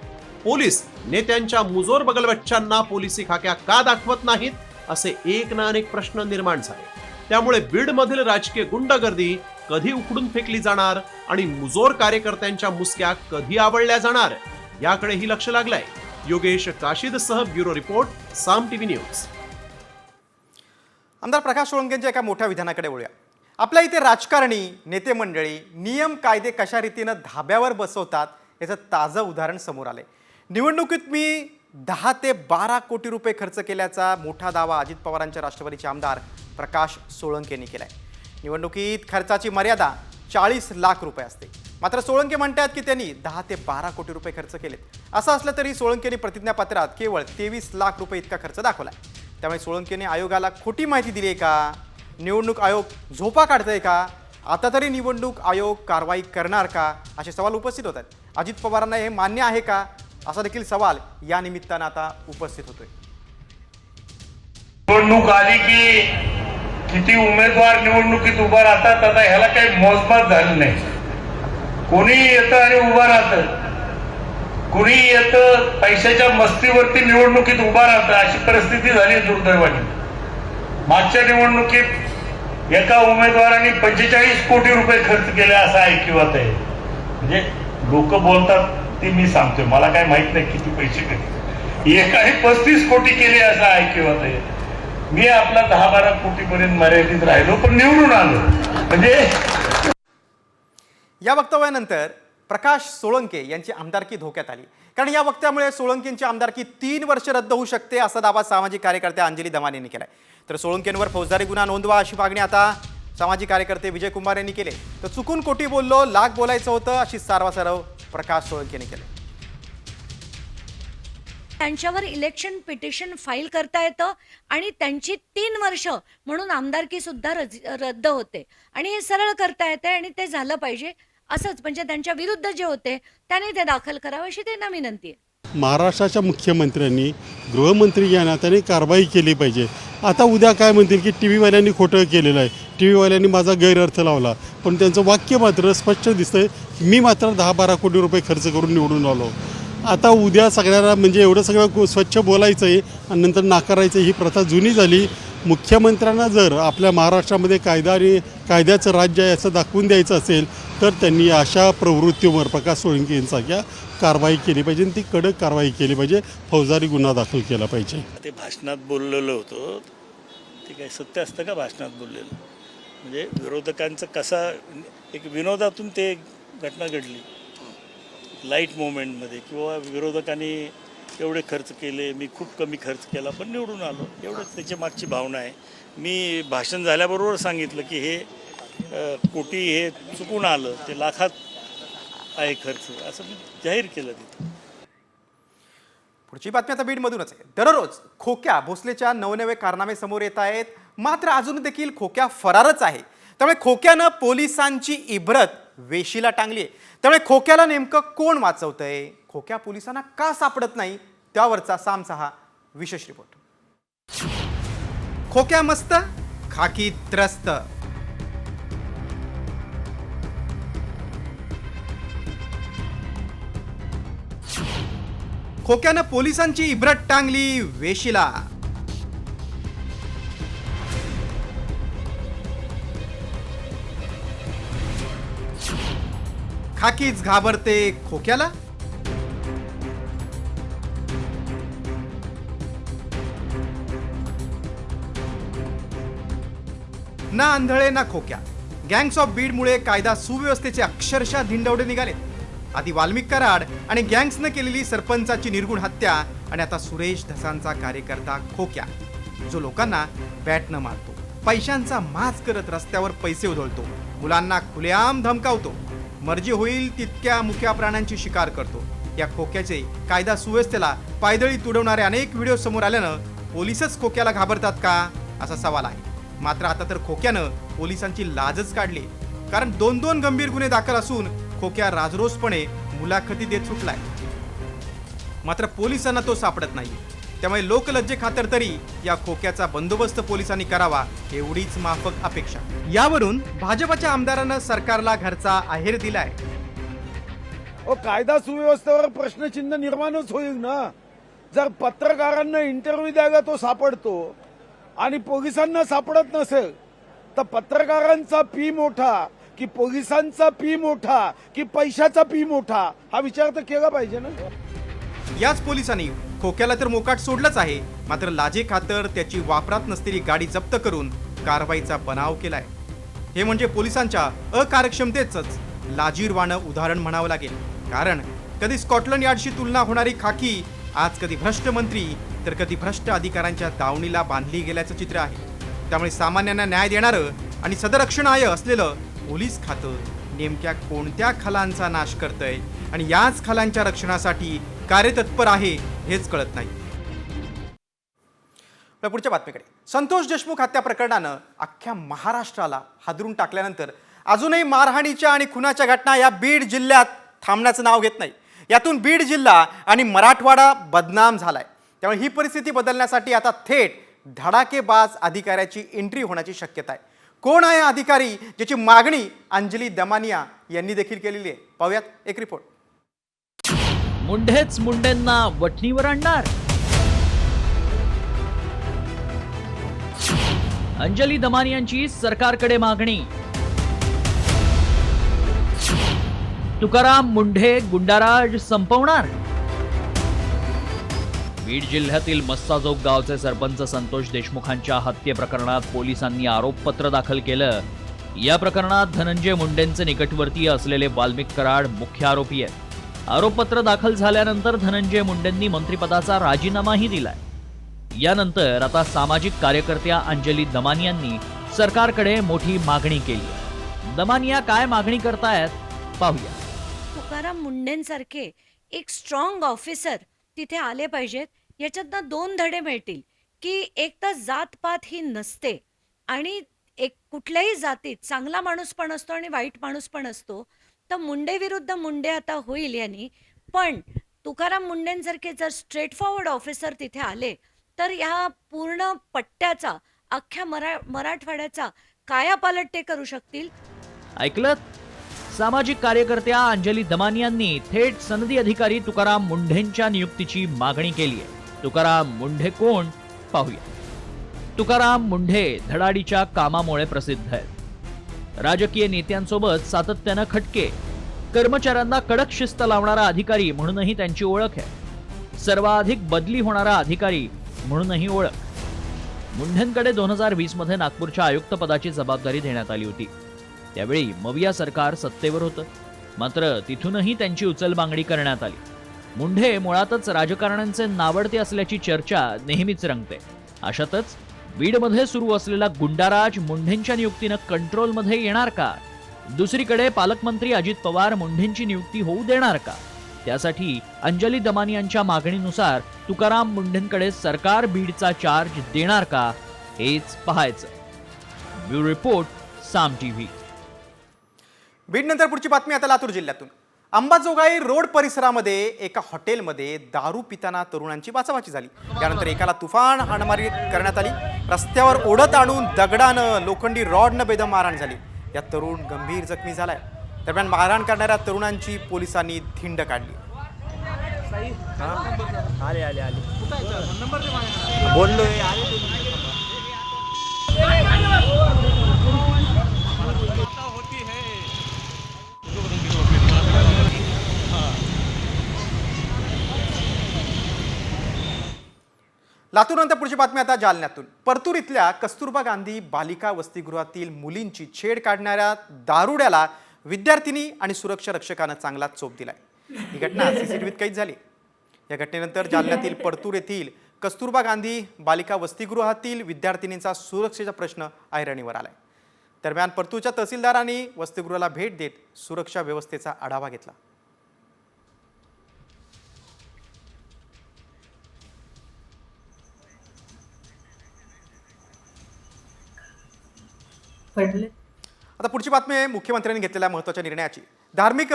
पोलीस नेत्यांच्या मुजोर बगलबच्च्यांना पोलिसी खाक्या का दाखवत नाहीत? असे एक ना अनेक प्रश्न निर्माण झाले. त्यामुळे बीडमधील राजकीय गुंडगर्दी कधी उखडून फेकली जाणार आणि मुजोर कार्यकर्त्यांच्या मुसक्या कधी आवळल्या जाणार याकडेही लक्ष लागलंय. योगेश काशीदसह ब्युरो रिपोर्ट, साम टीव्ही न्यूज. आमदार प्रकाश सोळंकेंच्या एका मोठ्या विधानाकडे वळूया. आपल्या इथे राजकारणी, नेते मंडळी नियम कायदे कशा रीतीनं धाब्यावर बसवतात याचं ताजं उदाहरण समोर आलंय. निवडणुकीत मी 10 ते 12 कोटी रुपये खर्च केल्याचा मोठा दावा अजित पवारांच्या राष्ट्रवादीचे आमदार प्रकाश सोळंकेंनी केलाय. निवडणुकीत खर्चाची मर्यादा 40 लाख रुपये असते. मात्र सोळंके म्हणतात की त्यांनी 10 ते 12 कोटी रुपये खर्च केलेत. असं असलं तरी सोळंकेंनी प्रतिज्ञापत्रात केवळ 23 लाख रुपये इतका खर्च दाखवलाय. त्यामुळे सोळंकेंनी आयोगाला खोटी माहिती दिली आहे का? निवडणूक आयोग झोपा काढतंय का? आता तरी निवडणूक आयोग कारवाई करणार का? असे सवाल उपस्थित होत आहेत. अजित पवारांना हे मान्य आहे का? असा देखील सवाल या निमित्तानं आता उपस्थित होतोय. निवडणूक आली की किती उमेदवार निवडणुकीत उभा राहतात आता ह्याला काही मोजमाप झालं नाही. कोणी येतं आणि उभा राहतं, कुणी येतं पैशाच्या मस्तीवरती निवडणुकीत उभा राहतं, अशी परिस्थिती झाली दुर्दैवाने. मागच्या निवडणुकीत एका उमेदवाराने 45 कोटी रुपये खर्च केले असं ऐकिवात आहे. म्हणजे लोक बोलतात ते मी सांगतोय, मला काय माहित नाही किती पैसे केले. एकाने 35 कोटी केले असं ऐकिवात आहे. मी आपला 10-12 कोटीपर्यंत मर्यादित राहिलो पण निवडून आलो. म्हणजे या वक्तव्यानंतर प्रकाश सोळंके यांची आमदारकी धोक्यात आली. कारण या वक्तव्यामुळे सोळंकेंची आमदारकी 3 वर्ष रद्द होऊ शकते असा दावा सामाजिक कार्यकर्त्या अंजली दमाने यांनी केलाय. तर सोळंकेंवर फौजदारी गुन्हा नोंदवा अशी मागणी आता सामाजिक कार्यकर्ते विजय कुमार यांनी केले, तर चुकून कोटी बोललो, लाख बोलायचं होतं अशी सारवासारव प्रकाश सोळंकेने केले. त्यांच्यावर इलेक्शन पिटिशन फाईल करता येतं आणि त्यांची 3 वर्ष म्हणून आमदारकी सुद्धा रद्द होते आणि हे सरळ करता येते आणि ते झालं पाहिजे. असंच म्हणजे त्यांच्या विरुद्ध जे होते त्याने ते दाखल करावं अशी त्यांना विनंती आहे. महाराष्ट्राच्या मुख्यमंत्र्यांनी गृहमंत्री या नात्याने कारवाई केली पाहिजे. आता उद्या काय म्हणतील की टी व्हीवाल्यांनी खोटं केलेलं आहे, टी व्हीवाल्यांनी माझा गैरअर्थ लावला, पण त्यांचं वाक्य मात्र स्पष्ट दिसतंय, मी मात्र 10-12 कोटी रुपये खर्च करून निवडून आलो. आता उद्या सगळ्यांना म्हणजे एवढं सगळं स्वच्छ बोलायचं आहे आणि नंतर नाकारायचं, ही प्रथा जुनी झाली. मुख्यमंत्र्यांना जर आपल्या महाराष्ट्रामध्ये कायदा आणि कायद्याचं राज्य आहे असं दाखवून द्यायचं असेल तर त्यांनी अशा प्रवृत्तीवर प्रकाश सोळंके यांसारख्या कारवाई केली पाहिजे आणि ती कडक कारवाई केली पाहिजे, फौजदारी गुन्हा दाखल केला पाहिजे. ते भाषणात बोललेलं होतं, ते काय सत्य असतं का भाषणात बोललेलं? म्हणजे विरोधकांचं कसा एक विनोदातून ते घटना घडली, लाईट मोमेंटमध्ये, किंवा विरोधकांनी एवढे खर्च केले, मी खूप कमी खर्च केला पण निवडून आलो, एवढंच त्याची मागची भावना आहे. मी भाषण झाल्याबरोबर सांगितलं की हे कोटी हे चुकून आलं, ते लाखात आहे खर्च, असं मी जाहीर केलं तिथं. पुढची बातमी आता बीडमधूनच आहे. दररोज खोक्या भोसलेच्या नवनवे कारनामे समोर येत आहेत, मात्र अजून देखील खोक्या फरारच आहे. त्यामुळे खोक्यानं पोलिसांची इब्रत वेशीला टांगली आहे. त्यामुळे खोक्याला नेमकं कोण वाचवतंय, खोक्या पोलिसांना का सापडत नाही, त्यावरचा सामचा हा विशेष रिपोर्ट. खोक्या मस्त, खाकी त्रस्त. खोक्यानं पोलिसांची इब्रत टांगली वेशीला. खाकीच घाबरते खोक्याला. ना आंधळे ना खोक्या. गँग्स ऑफ बीडमुळे कायदा सुव्यवस्थेचे अक्षरशः धिंडवडे निघाले. आधी वाल्मिक कराड आणि गँग्सनं केलेली सरपंचाची निर्गुण हत्या, आणि आता सुरेश धसांचा कार्यकर्ता खोक्या, जो लोकांना बॅटनं मारतो, पैशांचा माज करत रस्त्यावर पैसे उधळतो, मुलांना खुलेआम धमकावतो, मर्जी होईल तितक्या मुक्या प्राण्यांची शिकार करतो. या खोक्याचे कायदा सुव्यवस्थेला पायदळी तुडवणारे अनेक व्हिडिओ समोर आल्यानं पोलिसच खोक्याला घाबरतात का, असा सवाल आहे. मात्र आता तर खोक्यानं पोलिसांची लाजच काढली, कारण 2-2 गंभीर गुन्हे दाखल असून खोक्या राजरोसपणे मुलाखती देत सुटलाय. मात्र पोलिसांना तो सापडत नाही. त्यामुळे लोकलज्जे खातर तरी या खोक्याचा बंदोबस्त पोलिसांनी करावा, एवढीच माफक अपेक्षा. यावरून भाजपच्या आमदारांना सरकारला घरचा आहेर दिलाय. कायदा सुव्यवस्थेवर प्रश्नचिन्ह निर्माणच होईल ना. जर पत्रकारांना इंटरव्ह्यू द्यायला तो सापडतो आणि पोलिसांना सापडत नसेल तर पत्रकारांचा पी मोठा की पोलिसांचा पी मोठा की पैशाचा पी मोठा, हा विचार तर केला पाहिजे ना. याच पोलिसांनी खोक्याला तर मोकाट सोडलंच आहे, मात्र लाजे खातर त्याची वापरात नसलेली गाडी जप्त करून कारवाईचा बनाव केलाय. हे म्हणजे पोलिसांच्या अकार्यक्षमतेचंच लाजीरवाणं उदाहरण म्हणावं लागेल. कारण कधी स्कॉटलंड यार्डशी तुलना होणारी खाकी आज कधी भ्रष्ट मंत्री तर कधी भ्रष्ट अधिकाऱ्यांच्या दावणीला बांधली गेल्याचं चित्र आहे. त्यामुळे सामान्यांना न्याय देणारं आणि सदरक्षणाय असलेलं पोलीस खातं नेमक्या कोणत्या खलांचा नाश करतंय आणि याच खलांच्या रक्षणासाठी कार्यतत्पर आहे हेच कळत नाही. पुढच्या बातमीकडे. संतोष देशमुख हत्या प्रकरणानं अख्ख्या महाराष्ट्राला हादरून टाकल्यानंतर अजूनही मारहाणीच्या आणि खुनाच्या घटना या बीड जिल्ह्यात थांबण्याचं नाव घेत नाही. यातून बीड जिल्हा आणि मराठवाडा बदनाम झालाय. त्यामुळे ही परिस्थिती बदलण्यासाठी आता थेट धडाकेबाज अधिकाऱ्याची एंट्री होण्याची शक्यता आहे. कोण आहे अधिकारी ज्याची मागणी अंजली दमानिया यांनी देखील केलेली आहे, पाहूयात एक रिपोर्ट. मुंढेच मुंडेंना वठणीवर आणणार. अंजली दमानियांची सरकारकडे मागणी. तुकाराम मुंढे गुंडाराज संपवणार. बीड जिल्ह्यातील मस्साजोग गावचे सरपंच संतोष देशमुखांच्या हत्येप्रकरणात पोलिसांनी आरोपपत्र दाखल केलं. या प्रकरणात धनंजय मुंडेंचे निकटवर्तीय असलेले वाल्मिक कराड मुख्य आरोपी आहेत. आरोपपत्र दाखल झाल्यानंतर धनंजय मुंडेंनी मंत्रिपदाचा राजीनामाही दिलाय. यानंतर आता सामाजिक कार्यकर्त्या अंजली दमानियांनी सरकारकडे मोठी मागणी केली. दमानिया काय मागणी करतायत पाहूया. तुकाराम मुंडेंसारखे एक स्ट्रॉंग ऑफिसर तिथे आले पाहिजेत. याच्यातनं 2 धडे मिळतील की एक तर जातपात ही नसते आणि एक कुठल्याही जातीत चांगला माणूस पण असतो आणि वाईट माणूस पण असतो. तर मुंडे विरुद्ध मुंडे आता होईल यांनी. पण तुकाराम मुंडेंसारखे जर स्ट्रेट फॉरवर्ड ऑफिसर तिथे आले तर ह्या पूर्ण पट्ट्याचा अख्ख्या मराठवाड्याचा कायापालट ते करू शकतील. ऐकलं? सामाजिक कार्यकर्त्या अंजली दमानियांनी थेट सनदी अधिकारी तुकाराम मुंढेंच्या नियुक्तीची मागणी केली आहे. तुकाराम मुंढे कोण पाहूया. तुकाराम मुंढे धडाडीच्या कामामुळे प्रसिद्ध आहेत. राजकीय नेत्यांसोबत सातत्यानं खटके, कर्मचाऱ्यांना कडक शिस्त लावणारा अधिकारी म्हणूनही त्यांची ओळख आहे. सर्वाधिक बदली होणारा अधिकारी म्हणूनही ओळख. मुंढेंकडे 2020 मध्ये नागपूरच्या आयुक्त पदाची जबाबदारी देण्यात आली होती. त्यावेळी मविया सरकार सत्तेवर होतं. मात्र तिथूनही त्यांची उचलबांगडी करण्यात आली. मुंढे मुळातच राजकारण्यांचे नावडते असल्याची चर्चा नेहमीच रंगते. अशातच बीडमध्ये सुरू असलेला गुंडाराज मुंढेंच्या नियुक्तीनं कंट्रोलमध्ये येणार का? दुसरीकडे पालकमंत्री अजित पवार मुंढेंची नियुक्ती होऊ देणार का? त्यासाठी अंजली दमानियांच्या मागणीनुसार तुकाराम मुंढेंकडे सरकार बीडचा चार्ज देणार का हेच पाहायचं. ब्युरो रिपोर्ट, साम टीव्ही. बीडनंतर पुढची बातमी आता लातूर जिल्ह्यातून. अंबाजोगाई रोड परिसरामध्ये एका हॉटेलमध्ये दारू पिताना तरुणांची बाचाबाची झाली. त्यानंतर एकाला तुफान हाणमारी करण्यात आली. रस्त्यावर ओढत आणून दगडानं, लोखंडी रॉडनं बेदम मारहाण झाली. या तरुण गंभीर जखमी झालाय. दरम्यान मारहाण करणाऱ्या तरुणांची पोलिसांनी धिंड काढली. लातूरनंतर पुढची बातमी आता जालन्यातून. परतूर इथल्या कस्तुरबा गांधी बालिका वसतिगृहातील मुलींची छेड काढणाऱ्या दारुड्याला विद्यार्थिनी आणि सुरक्षा रक्षकानं चांगलाच चोप दिलाय. ही घटना सीसीटीव्हीत कैद झाली. या घटनेनंतर जालन्यातील परतूर येथील कस्तुरबा गांधी बालिका वसतिगृहातील विद्यार्थिनींचा सुरक्षेचा प्रश्न ऐरणीवर आलाय. दरम्यान परतूरच्या तहसीलदारांनी वसतिगृहाला भेट देत सुरक्षा व्यवस्थेचा आढावा घेतला. आता पुढची बातमी आहे मुख्यमंत्र्यांनी घेतलेल्या महत्त्वाच्या निर्णयाची. धार्मिक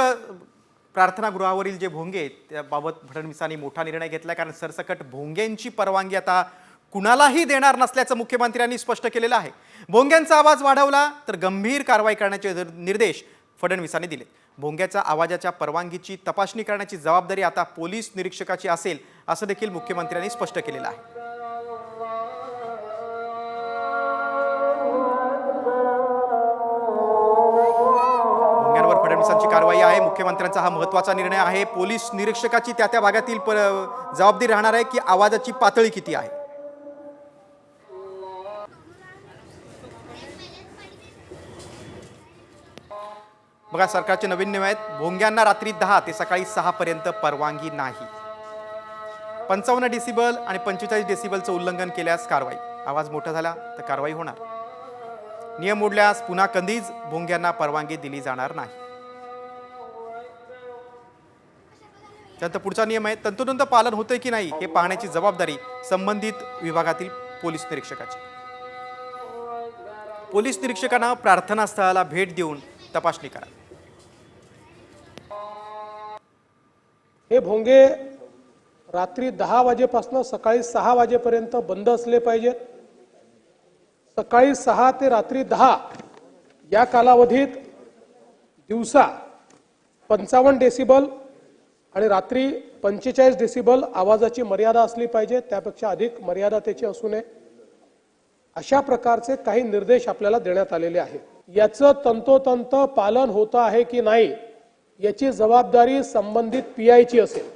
प्रार्थनागृहावरील जे भोंगे त्याबाबत फडणवीसांनी मोठा निर्णय घेतला. कारण सरसकट भोंग्यांची परवानगी आता कुणालाही देणार नसल्याचं मुख्यमंत्र्यांनी स्पष्ट केलेलं आहे. भोंग्यांचा आवाज वाढवला तर गंभीर कारवाई करण्याचे निर्देश फडणवीसांनी दिले. भोंग्याच्या आवाजाच्या परवानगीची तपासणी करण्याची जबाबदारी आता पोलीस निरीक्षकाची असेल असं देखील मुख्यमंत्र्यांनी स्पष्ट केलेलं आहे. फडणवीसांची कारवाई आहे. मुख्यमंत्र्यांचा हा महत्त्वाचा निर्णय आहे. पोलीस निरीक्षकाची त्या भागातील जबाबदारी राहणार आहे की आवाजाची पातळी किती आहे. बघा, सरकारचे नवीन नियम आहेत. भोंग्यांना रात्री 10 ते सकाळी 6 पर्यंत परवानगी नाही. 55 डेसिबल आणि 45 डेसिबलचं उल्लंघन केल्यास कारवाई. आवाज मोठा झाला तर कारवाई होणार. नियम मोडल्यास पुन्हा कधीच भोंग्यांना परवानगी दिली जाणार नाही. त्यानंतर पुढचा नियम आहे, तंतोतंत पालन होतंय की नाही हे पाहण्याची जबाबदारी संबंधित विभागातील पोलीस निरीक्षकाची. पोलीस निरीक्षकांना प्रार्थनास्थळाला भेट देऊन तपासणी करा. हे भोंगे रात्री 10 वाजेपासून सकाळी 6 वाजेपर्यंत बंद असले पाहिजेत. सकाळी 6 ते रात्री 10 या कालावधीत दिवसा 55 डेसिबल आणि रात्री 45 डेसिबल आवाजाची मर्यादा असली पाहिजे. त्यापेक्षा अधिक मर्यादा त्याची असू नये. अशा प्रकारचे काही निर्देश आपल्याला देण्यात आलेले आहेत. याचं तंतोतंत पालन होतं आहे की नाही याची जबाबदारी संबंधित पीआयची असेल.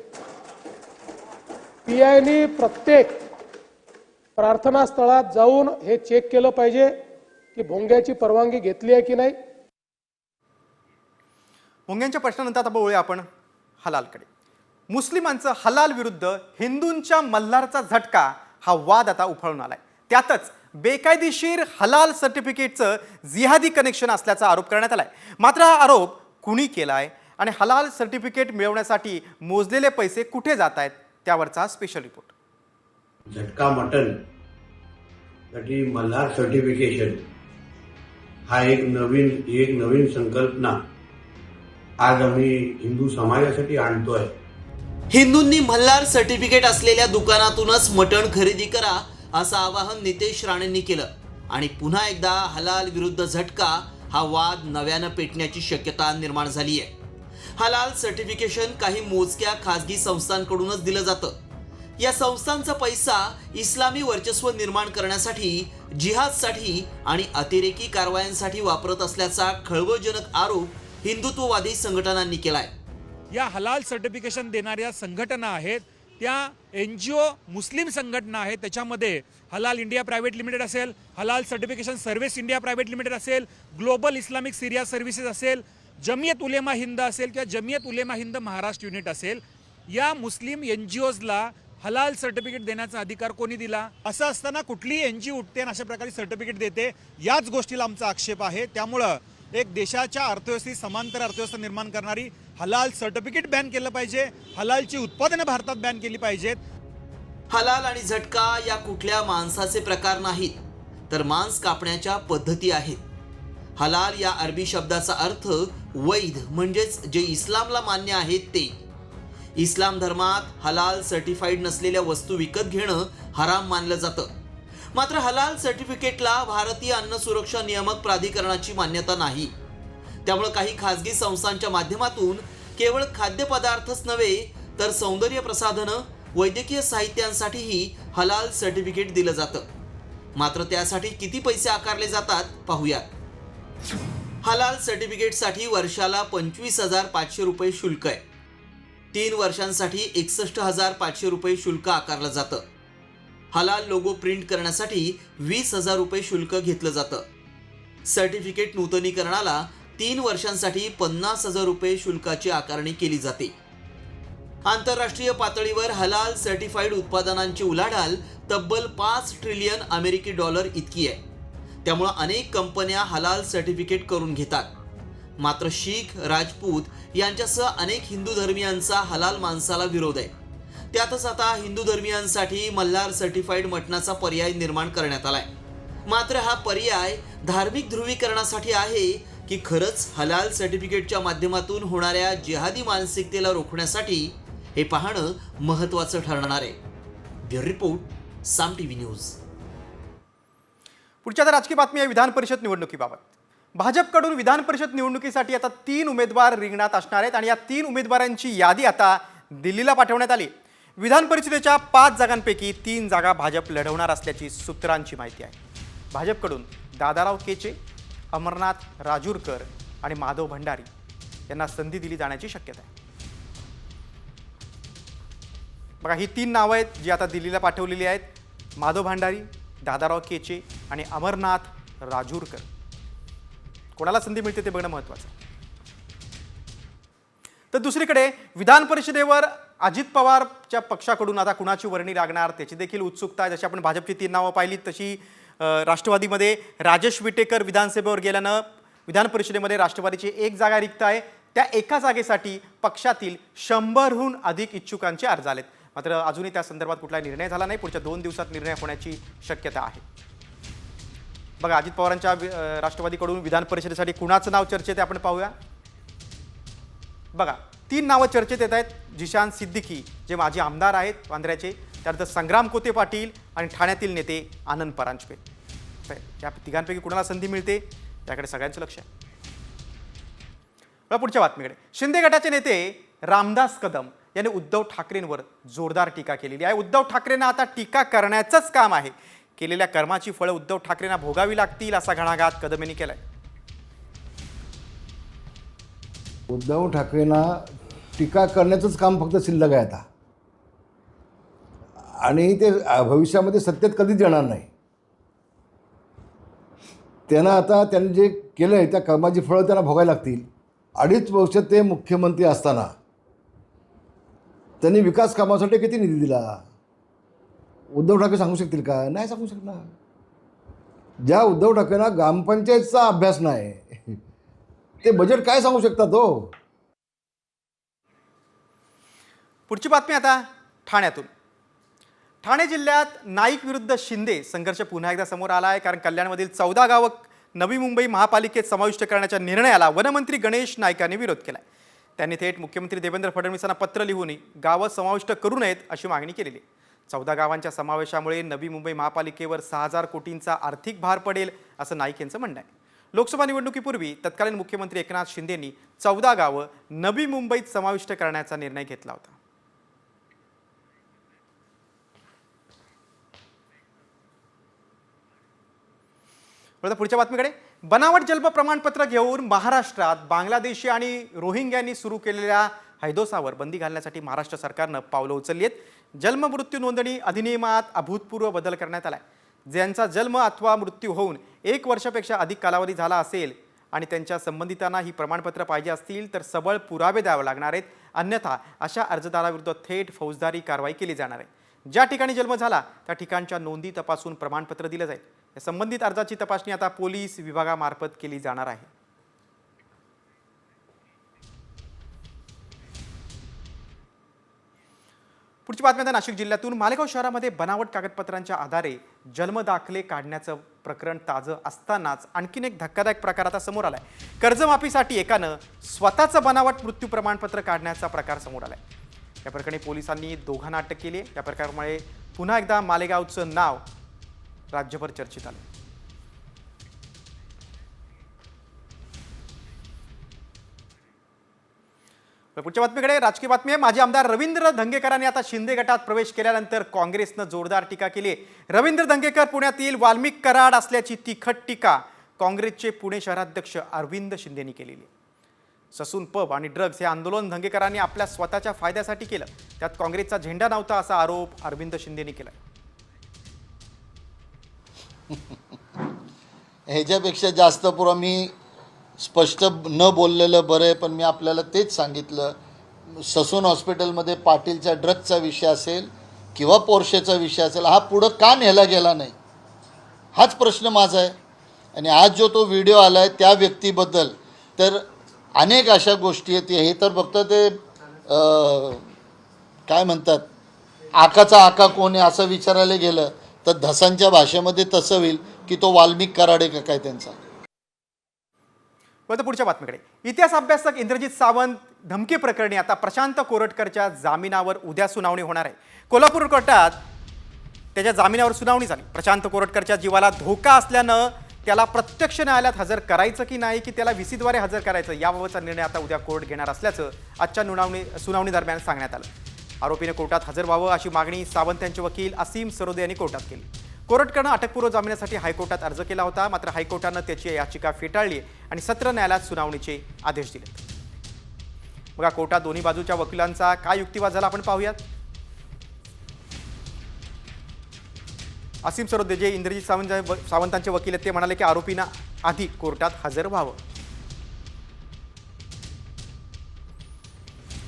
पीआयनी प्रत्येक प्रार्थना स्थळात जाऊन हे चेक केलं पाहिजे की भोंग्याची परवानगी घेतली आहे की नाही. भोंग्यांच्या प्रश्नानंतर आता बोलूया आपण हलालकडे. मुस्लिमांचं हलाल विरुद्ध हिंदूंच्या मल्हारचा झटका हा वाद आता उफाळून आलाय. त्यातच बेकायदेशीर हलाल सर्टिफिकेटचं जिहादी कनेक्शन असल्याचा आरोप करण्यात आलाय. मात्र हा आरोप कुणी केलाय आणि हलाल सर्टिफिकेट मिळवण्यासाठी मोजलेले पैसे कुठे जात आहेत त्यावरचा स्पेशल रिपोर्ट. झटका मटन साठी मल्हार सर्टिफिकेशन हा एक नवीन संकल्पना आज आम्ही हिंदू समाजासाठी आणतोय. हिंदूंनी मल्हार सर्टिफिकेट असलेल्या दुकानातूनच मटण खरेदी करा असं आवाहन नितेश राणेंनी केलं आणि पुन्हा एकदा हलाल विरुद्ध झटका हा वाद नव्यानं पेटण्याची शक्यता निर्माण झाली आहे. हलाल सर्टिफिकेशन काही मोजक्या खासगी संस्थांकडूनच दिलं जातं. या संस्थांचा पैसा इस्लामी वर्चस्व निर्माण करण्यासाठी, जिहादसाठी आणि अतिरेकी कारवायांसाठी वापरत असल्याचा खळबळजनक आरोप हिंदुत्ववादी संघटनांनी केलाय. या हलाल सर्टिफिकेशन देणाऱ्या संघटना आहेत त्या NGO मुस्लिम संघटना आहेत. त्याच्यामध्ये हलाल इंडिया प्रायव्हेट लिमिटेड असेल, हलाल certification service India private limited असेल, ग्लोबल इस्लामिक सिरिया सर्व्हिसेस असेल, जमियत उलेमा हिंद असेल किंवा जमियत उलेमा हिंद महाराष्ट्र युनिट असेल. या मुस्लिम NGOजला हलाल सर्टिफिकेट देण्याचा अधिकार कोणी दिला? असं असताना कुठलीही NGO उठते आणि अशा प्रकारे सर्टिफिकेट देते, याच गोष्टीला आमचा आक्षेप आहे. त्यामुळं एक देशाच्या अर्थव्यवस्थेत समांतर अर्थव्यवस्था निर्माण करणारी हलाल सर्टिफिकेट बॅन केलं पाहिजे. हलालची उत्पादनं भारतात बॅन केली पाहिजेत. हलाल आणि झटका या कुठल्या मांसाचे प्रकार नाहीत, तर मांस कापण्याच्या पद्धती आहेत. हलाल या अरबी शब्दाचा अर्थ वैध म्हणजेच जे इस्लामला मान्य आहेत ते. इस्लाम धर्मात हलाल सर्टिफाईड नसलेल्या वस्तू विकत घेणं हराम मानलं जातं. मात्र हलाल सर्टिफिकेटला भारतीय अन्न सुरक्षा नियामक प्राधिकरणाची मान्यता नाही. त्यामुळे काही खासगी संस्थांच्या माध्यमातून केवळ खाद्यपदार्थच नव्हे तर सौंदर्य प्रसाधनं, वैद्यकीय साहित्यांसाठीही हलाल सर्टिफिकेट दिलं जातं. मात्र त्यासाठी किती पैसे आकारले जातात पाहूयात. हलाल सर्टिफिकेटसाठी वर्षाला 25,500 रुपये शुल्क आहे. 3 वर्षांसाठी 61,500 रुपये शुल्क आकारलं जातं. हलाल लोगो प्रिंट करण्यासाठी 20,000 रुपये शुल्क घेतलं जातं. सर्टिफिकेट नूतनीकरणाला 3 वर्षांसाठी 50,000 रुपये शुल्काची आकारणी केली जाते. आंतरराष्ट्रीय पातळीवर हलाल सर्टिफाईड उत्पादनांची उलाढाल तब्बल 5 ट्रिलियन अमेरिकी डॉलर इतकी आहे. त्यामुळे अनेक कंपन्या हलाल सर्टिफिकेट करून घेतात. मात्र शीख, राजपूत यांच्यासह अनेक हिंदू धर्मियांचा हलाल मांसाला विरोध आहे. त्यातच आता हिंदू धर्मियांसाठी मल्हार सर्टिफाईड मटणाचा पर्याय निर्माण करण्यात आलाय. मात्र हा पर्याय धार्मिक ध्रुवीकरणासाठी आहे की खरंच हलाल सर्टिफिकेटच्या माध्यमातून होणाऱ्या जिहादी मानसिकतेला रोखण्यासाठी, हे पाहणं महत्त्वाचं ठरणार आहे. ब्युरो रिपोर्ट, साम TV न्यूज. पुढच्या आता राजकीय बातमी आहे विधान परिषद निवडणुकीबाबत. भाजपकडून विधान परिषद निवडणुकीसाठी आता 3 उमेदवार रिंगणात असणार आहेत आणि या 3 उमेदवारांची यादी आता दिल्लीला पाठवण्यात आली. विधान परिषदेच्या 5 जागांपैकी 3 जागा भाजप लढवणार असल्याची सूत्रांची माहिती आहे. भाजपकडून दादाराव केचे, अमरनाथ राजूरकर आणि माधव भंडारी यांना संधी दिली जाण्याची शक्यता आहे. बघा, ही 3 नावं आहेत जी आता दिल्लीला पाठवलेली आहेत. माधव भंडारी, दादाराव केचे आणि अमरनाथ राजूरकर. कोणाला संधी मिळते ते बघणं महत्त्वाचं आहे. तर दुसरीकडे विधान परिषदेवर अजित पवारच्या पक्षाकडून आता कुणाची वर्णी लागणार त्याची देखील उत्सुकता आहे. जशी आपण भाजपची 3 नावं पाहिलीत तशी राष्ट्रवादीमध्ये राजेश विटेकर विधानसभेवर गेल्यानं विधान परिषदेमध्ये राष्ट्रवादीची 1 जागा रिक्त आहे. त्या एका जागेसाठी पक्षातील 100हून अधिक इच्छुकांचे अर्ज आलेत. मात्र अजूनही त्या संदर्भात कुठला निर्णय झाला नाही. पुढच्या 2 दिवसात निर्णय होण्याची शक्यता आहे. बघा, अजित पवारांच्या राष्ट्रवादीकडून विधान परिषदेसाठी कुणाचं नाव चर्चेत आहे आपण पाहूया. बघा, 3 नावं चर्चेत येत आहेत. जिशान सिद्दीकी जे माजी आमदार आहेत वांद्र्याचे, त्यानंतर संग्राम कोते पाटील आणि ठाण्यातील नेते आनंद परांजपे. या तिघांपैकी कुणाला संधी मिळते याकडे सगळ्यांचं लक्ष आहे. पुढच्या बातमीकडे. शिंदे गटाचे नेते रामदास कदम यांनी उद्धव ठाकरेंवर जोरदार टीका केलेली आहे. उद्धव ठाकरेंना आता टीका करण्याचंच काम आहे. केलेल्या कर्माची फळं उद्धव ठाकरेंना भोगावी लागतील असा घणाघात कदम यांनी केलाय. उद्धव ठाकरेंना टीका करण्याचंच काम फक्त शिल्लक आहे आता, आणि ते भविष्यामध्ये सत्तेत कधीच येणार नाही. त्यांना आता त्यांनी जे केलं आहे त्या कर्माची फळं त्यांना भोगायला लागतील. 2.5 वर्ष ते मुख्यमंत्री असताना त्यांनी विकास कामासाठी किती निधी दिला? उद्धव ठाकरे सांगू शकतील का? नाही सांगू शकणार. ज्या उद्धव ठाकरेंना ग्रामपंचायतचा अभ्यास नाही, ते बजेट काय सांगू शकतात हो? पुढची बातमी आता ठाण्यातून. ठाणे जिल्ह्यात नाईक विरुद्ध शिंदे संघर्ष पुन्हा एकदा समोर आला आहे, कारण कल्याणमधील 14 गावं नवी मुंबई महापालिकेत समाविष्ट करण्याच्या निर्णयाला वनमंत्री गणेश नाईकांनी विरोध केला. त्यांनी थेट मुख्यमंत्री देवेंद्र फडणवीसांना पत्र लिहून गावं समाविष्ट करू नयेत अशी मागणी केलेली. 14 गावांच्या समावेशामुळे नवी मुंबई महापालिकेवर 6,000 कोटींचा आर्थिक भार पडेल असं नाईक यांचं म्हणणं आहे. लोकसभा निवडणुकीपूर्वी तत्कालीन मुख्यमंत्री एकनाथ शिंदेंनी 14 गावं नवी मुंबईत समाविष्ट करण्याचा निर्णय घेतला होता. पुढच्या बातमीकडे. बनावट जन्म प्रमाणपत्र घेऊन महाराष्ट्रात बांगलादेशी आणि रोहिंग्यांनी सुरू केलेल्या हैदोसावर बंदी घालण्यासाठी महाराष्ट्र सरकारनं पावलं उचलली आहेत. जन्म मृत्यू नोंदणी अधिनियमात अभूतपूर्व बदल करण्यात आलाय. ज्यांचा जन्म अथवा मृत्यू होऊन 1 वर्षापेक्षा अधिक कालावधी झाला असेल आणि त्यांच्या संबंधितांना ही प्रमाणपत्र पाहिजे असतील तर सबळ पुरावे द्यावे लागणार आहेत, अन्यथा अशा अर्जदाराविरुद्ध थेट फौजदारी कारवाई केली जाणार आहे. ज्या ठिकाणी जन्म झाला त्या ठिकाणच्या नोंदी तपासून प्रमाणपत्र दिलं जाईल. या संबंधित अर्जाची तपासणी आता पोलीस विभागामार्फत केली जाणार आहे. पुढची बातमी आता नाशिक जिल्ह्यातून. मालेगाव शहरामध्ये बनावट कागदपत्रांच्या आधारे जन्मदाखले काढण्याचं प्रकरण ताजं असतानाच आणखीन एक धक्कादायक प्रकार आता समोर आलाय. कर्जमाफीसाठी एकानं स्वतःचं बनावट मृत्यू प्रमाणपत्र काढण्याचा प्रकार समोर आलाय. या प्रकरणी पोलिसांनी दोघांना अटक केली आहे. या प्रकारामुळे पुन्हा एकदा मालेगावचं नाव राज्यभर चर्चेत आलं. पुढच्या बातमीकडे. राजकीय बातमी आहे. माजी आमदार रवींद्र धंगेकरांनी आता शिंदे गटात प्रवेश केल्यानंतर काँग्रेसनं जोरदार टीका केली आहे. रवींद्र धंगेकर पुण्यातील वाल्मिक कराड असल्याची तिखट टीका काँग्रेसचे पुणे शहराध्यक्ष अरविंद शिंदेंनी केलेली आहे. ससून पब आणि ड्रग्ज हे आंदोलन धंगेकरांनी आपल्या स्वतःच्या फायद्यासाठी केलं, त्यात काँग्रेसचा झेंडा नव्हता असा आरोप अरविंद शिंदेंनी केला. ह्याच्यापेक्षा जास्त पुरा मी स्पष्ट न बोललेलं बरं आहे, पण मी आपल्याला तेच सांगितलं. ससून हॉस्पिटलमध्ये पाटीलच्या ड्रग्जचा विषय असेल किंवा पोर्शेचा विषय असेल, हा पुढं का नेला गेला नाही हाच प्रश्न माझा आहे. आणि आज जो तो व्हिडिओ आला आहे त्या व्यक्तीबद्दल तर अनेक अशा गोष्टी आहेत. हे तर फक्त ते काय म्हणतात, आकाचा आका कोण आहे असं विचारायला गेलं तर धसांच्या भाषेमध्ये तसं होईल की तो वाल्मिक कराडे का काय त्यांचा. पुढच्या बातमीकडे. इतिहास अभ्यासक इंद्रजित सावंत धमकी प्रकरणी आता प्रशांत कोरटकरच्या जामिनावर उद्या सुनावणी होणार आहे. कोल्हापूर कोर्टात त्याच्या जामिनावर सुनावणी झाली. प्रशांत कोरटकरच्या जीवाला धोका असल्यानं त्याला प्रत्यक्ष न्यायालयात हजर करायचं की नाही की त्याला व्हीसीद्वारे हजर करायचं याबाबतचा निर्णय आता उद्या कोर्ट घेणार असल्याचं आजच्या सुनावणी दरम्यान सांगण्यात आलं. आरोपीने कोर्टात हजर व्हावं अशी मागणी सावंत यांचे वकील असीम सरोदे यांनी कोर्टात केली. कोरटकरनं अटकपूर्व जामिनासाठी हायकोर्टात अर्ज केला होता, मात्र हायकोर्टानं त्याची याचिका फेटाळली आणि सत्र न्यायालयात सुनावणीचे आदेश दिले. बघा कोर्टात दोन्ही बाजूच्या वकिलांचा काय युक्तिवाद झाला आपण पाहूयात. असीम सरोदे जे इंद्रजित सावंतांचे वकील आहेत ते म्हणाले की आरोपींना आधी कोर्टात हजर व्हावं.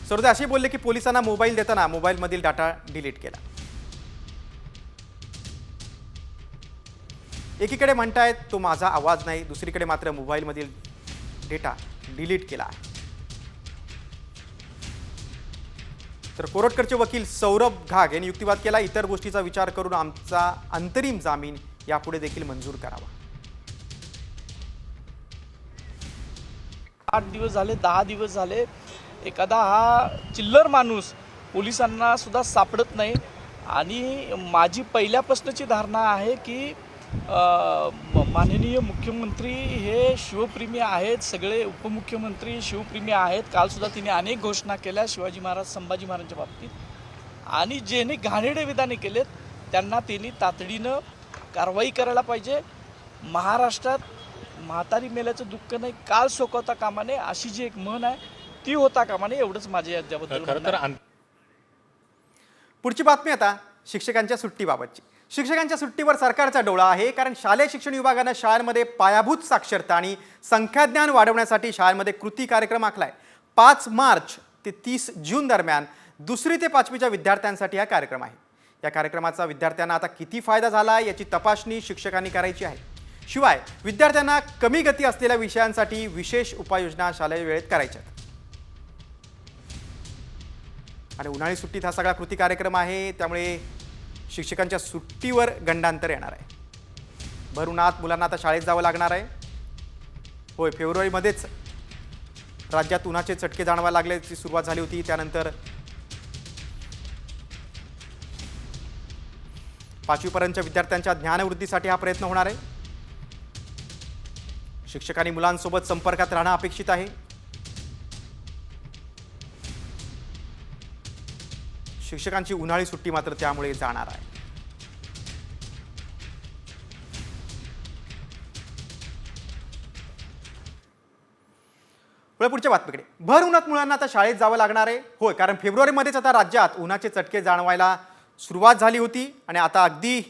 सरोदे असे बोलले की पोलिसांना मोबाईल देताना मोबाईलमधील डाटा डिलीट केला. एकीकडे म्हणतायत तो माझा आवाज नाही, दुसरीकडे मात्र मोबाईलमधील डेटा डिलीट केला आहे. तर कोरटकरचे वकील सौरभ घाग यांनी युक्तिवाद केला. इतर गोष्टीचा विचार करून आमचा अंतरिम जामीन यापुढे देखील मंजूर करावा. 8 दिवस झाले, 10 दिवस झाले, एखादा हा चिल्लर माणूस पोलिसांना सुद्धा सापडत नाही. आणि माझी पहिल्यापासूनची धारणा आहे की माननीय मुख्यमंत्री हे शिवप्रेमी आहेत, सगळे उपमुख्यमंत्री शिवप्रेमी आहेत. कालसुद्धा तिने अनेक घोषणा केल्या शिवाजी महाराज संभाजी महाराजांच्या बाबतीत, आणि ज्यांनी घाणेरडे विधाने केलेत त्यांना त्यांनी तातडीनं कारवाई करायला पाहिजे. महाराष्ट्रात म्हातारी मेल्याचं दुःख नाही, काल सोकवता कामा नये अशी जी एक म्हण आहे ती होता कामा नये, एवढंच माझे याच्याबद्दल. पुढची बातमी आता शिक्षकांच्या सुट्टीबाबतची. शिक्षकांच्या सुट्टीवर सरकारचा डोळा आहे, कारण शालेय शिक्षण विभागानं शाळांमध्ये पायाभूत साक्षरता आणि संख्याज्ञान वाढवण्यासाठी शाळांमध्ये कृती कार्यक्रम आखलाय. 5 मार्च ते 30 जून दरम्यान 2री ते 5वीच्या विद्यार्थ्यांसाठी हा कार्यक्रम आहे. या कार्यक्रमाचा विद्यार्थ्यांना आता किती फायदा झाला याची तपासणी शिक्षकांनी करायची आहे. शिवाय विद्यार्थ्यांना कमी गती असलेल्या विषयांसाठी विशेष उपाययोजना शालेय वेळेत करायच्या. आणि उन्हाळी सुट्टीत हा सगळा कृती कार्यक्रम आहे, त्यामुळे शिक्षकांच्या सुट्टीवर गंडांतर येणार आहे. भर उन्हात मुलांना आता शाळेत जावं लागणार आहे. होय, फेब्रुवारीमध्येच राज्यात उन्हाचे चटके जाणवायला लागल्याची सुरुवात झाली होती. त्यानंतर 5वीपर्यंतच्या विद्यार्थ्यांच्या ज्ञानवृद्धीसाठी हा प्रयत्न होणार आहे. शिक्षकांनी मुलांसोबत संपर्कात राहणं अपेक्षित आहे. शिक्षकांची उन्हाळी सुट्टी मात्र त्यामुळे जाणार आहे. पुढच्या बातमीकडे. भर उन्हात मुलांना आता शाळेत जावं लागणार आहे. होय, कारण फेब्रुवारीमध्येच आता राज्यात उन्हाचे चटके जाणवायला सुरुवात झाली होती आणि आता अगदी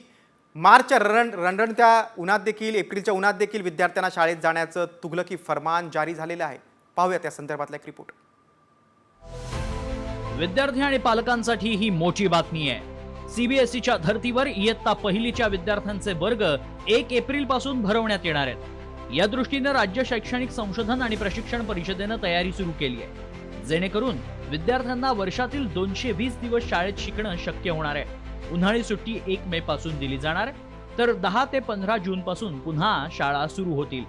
मार्चच्या रणरणत्या उन्हात देखील, एप्रिलच्या उन्हात देखील विद्यार्थ्यांना शाळेत जाण्याचं तुघलकी फरमान जारी झालेलं आहे. पाहूया त्या संदर्भातला एक रिपोर्ट. विद्यार्थी आणि पालकांसाठी ही मोठी बातमी आहे. सीबीएसईच्या धर्तीवर इयत्ता पहिलीच्या विद्यार्थ्यांचे वर्ग 1 एप्रिल पासून भरवण्यात येणार आहेत. या दृष्टीनं राज्य शैक्षणिक संशोधन आणि प्रशिक्षण परिषदेनं तयारी सुरू केली आहे, जेणेकरून विद्यार्थ्यांना वर्षातील 220 दिवस शाळेत शिकणं शक्य होणार आहे. उन्हाळी सुट्टी 1 मे पासून दिली जाणार, तर 10 ते 15 जून पासून पुन्हा शाळा सुरू होतील.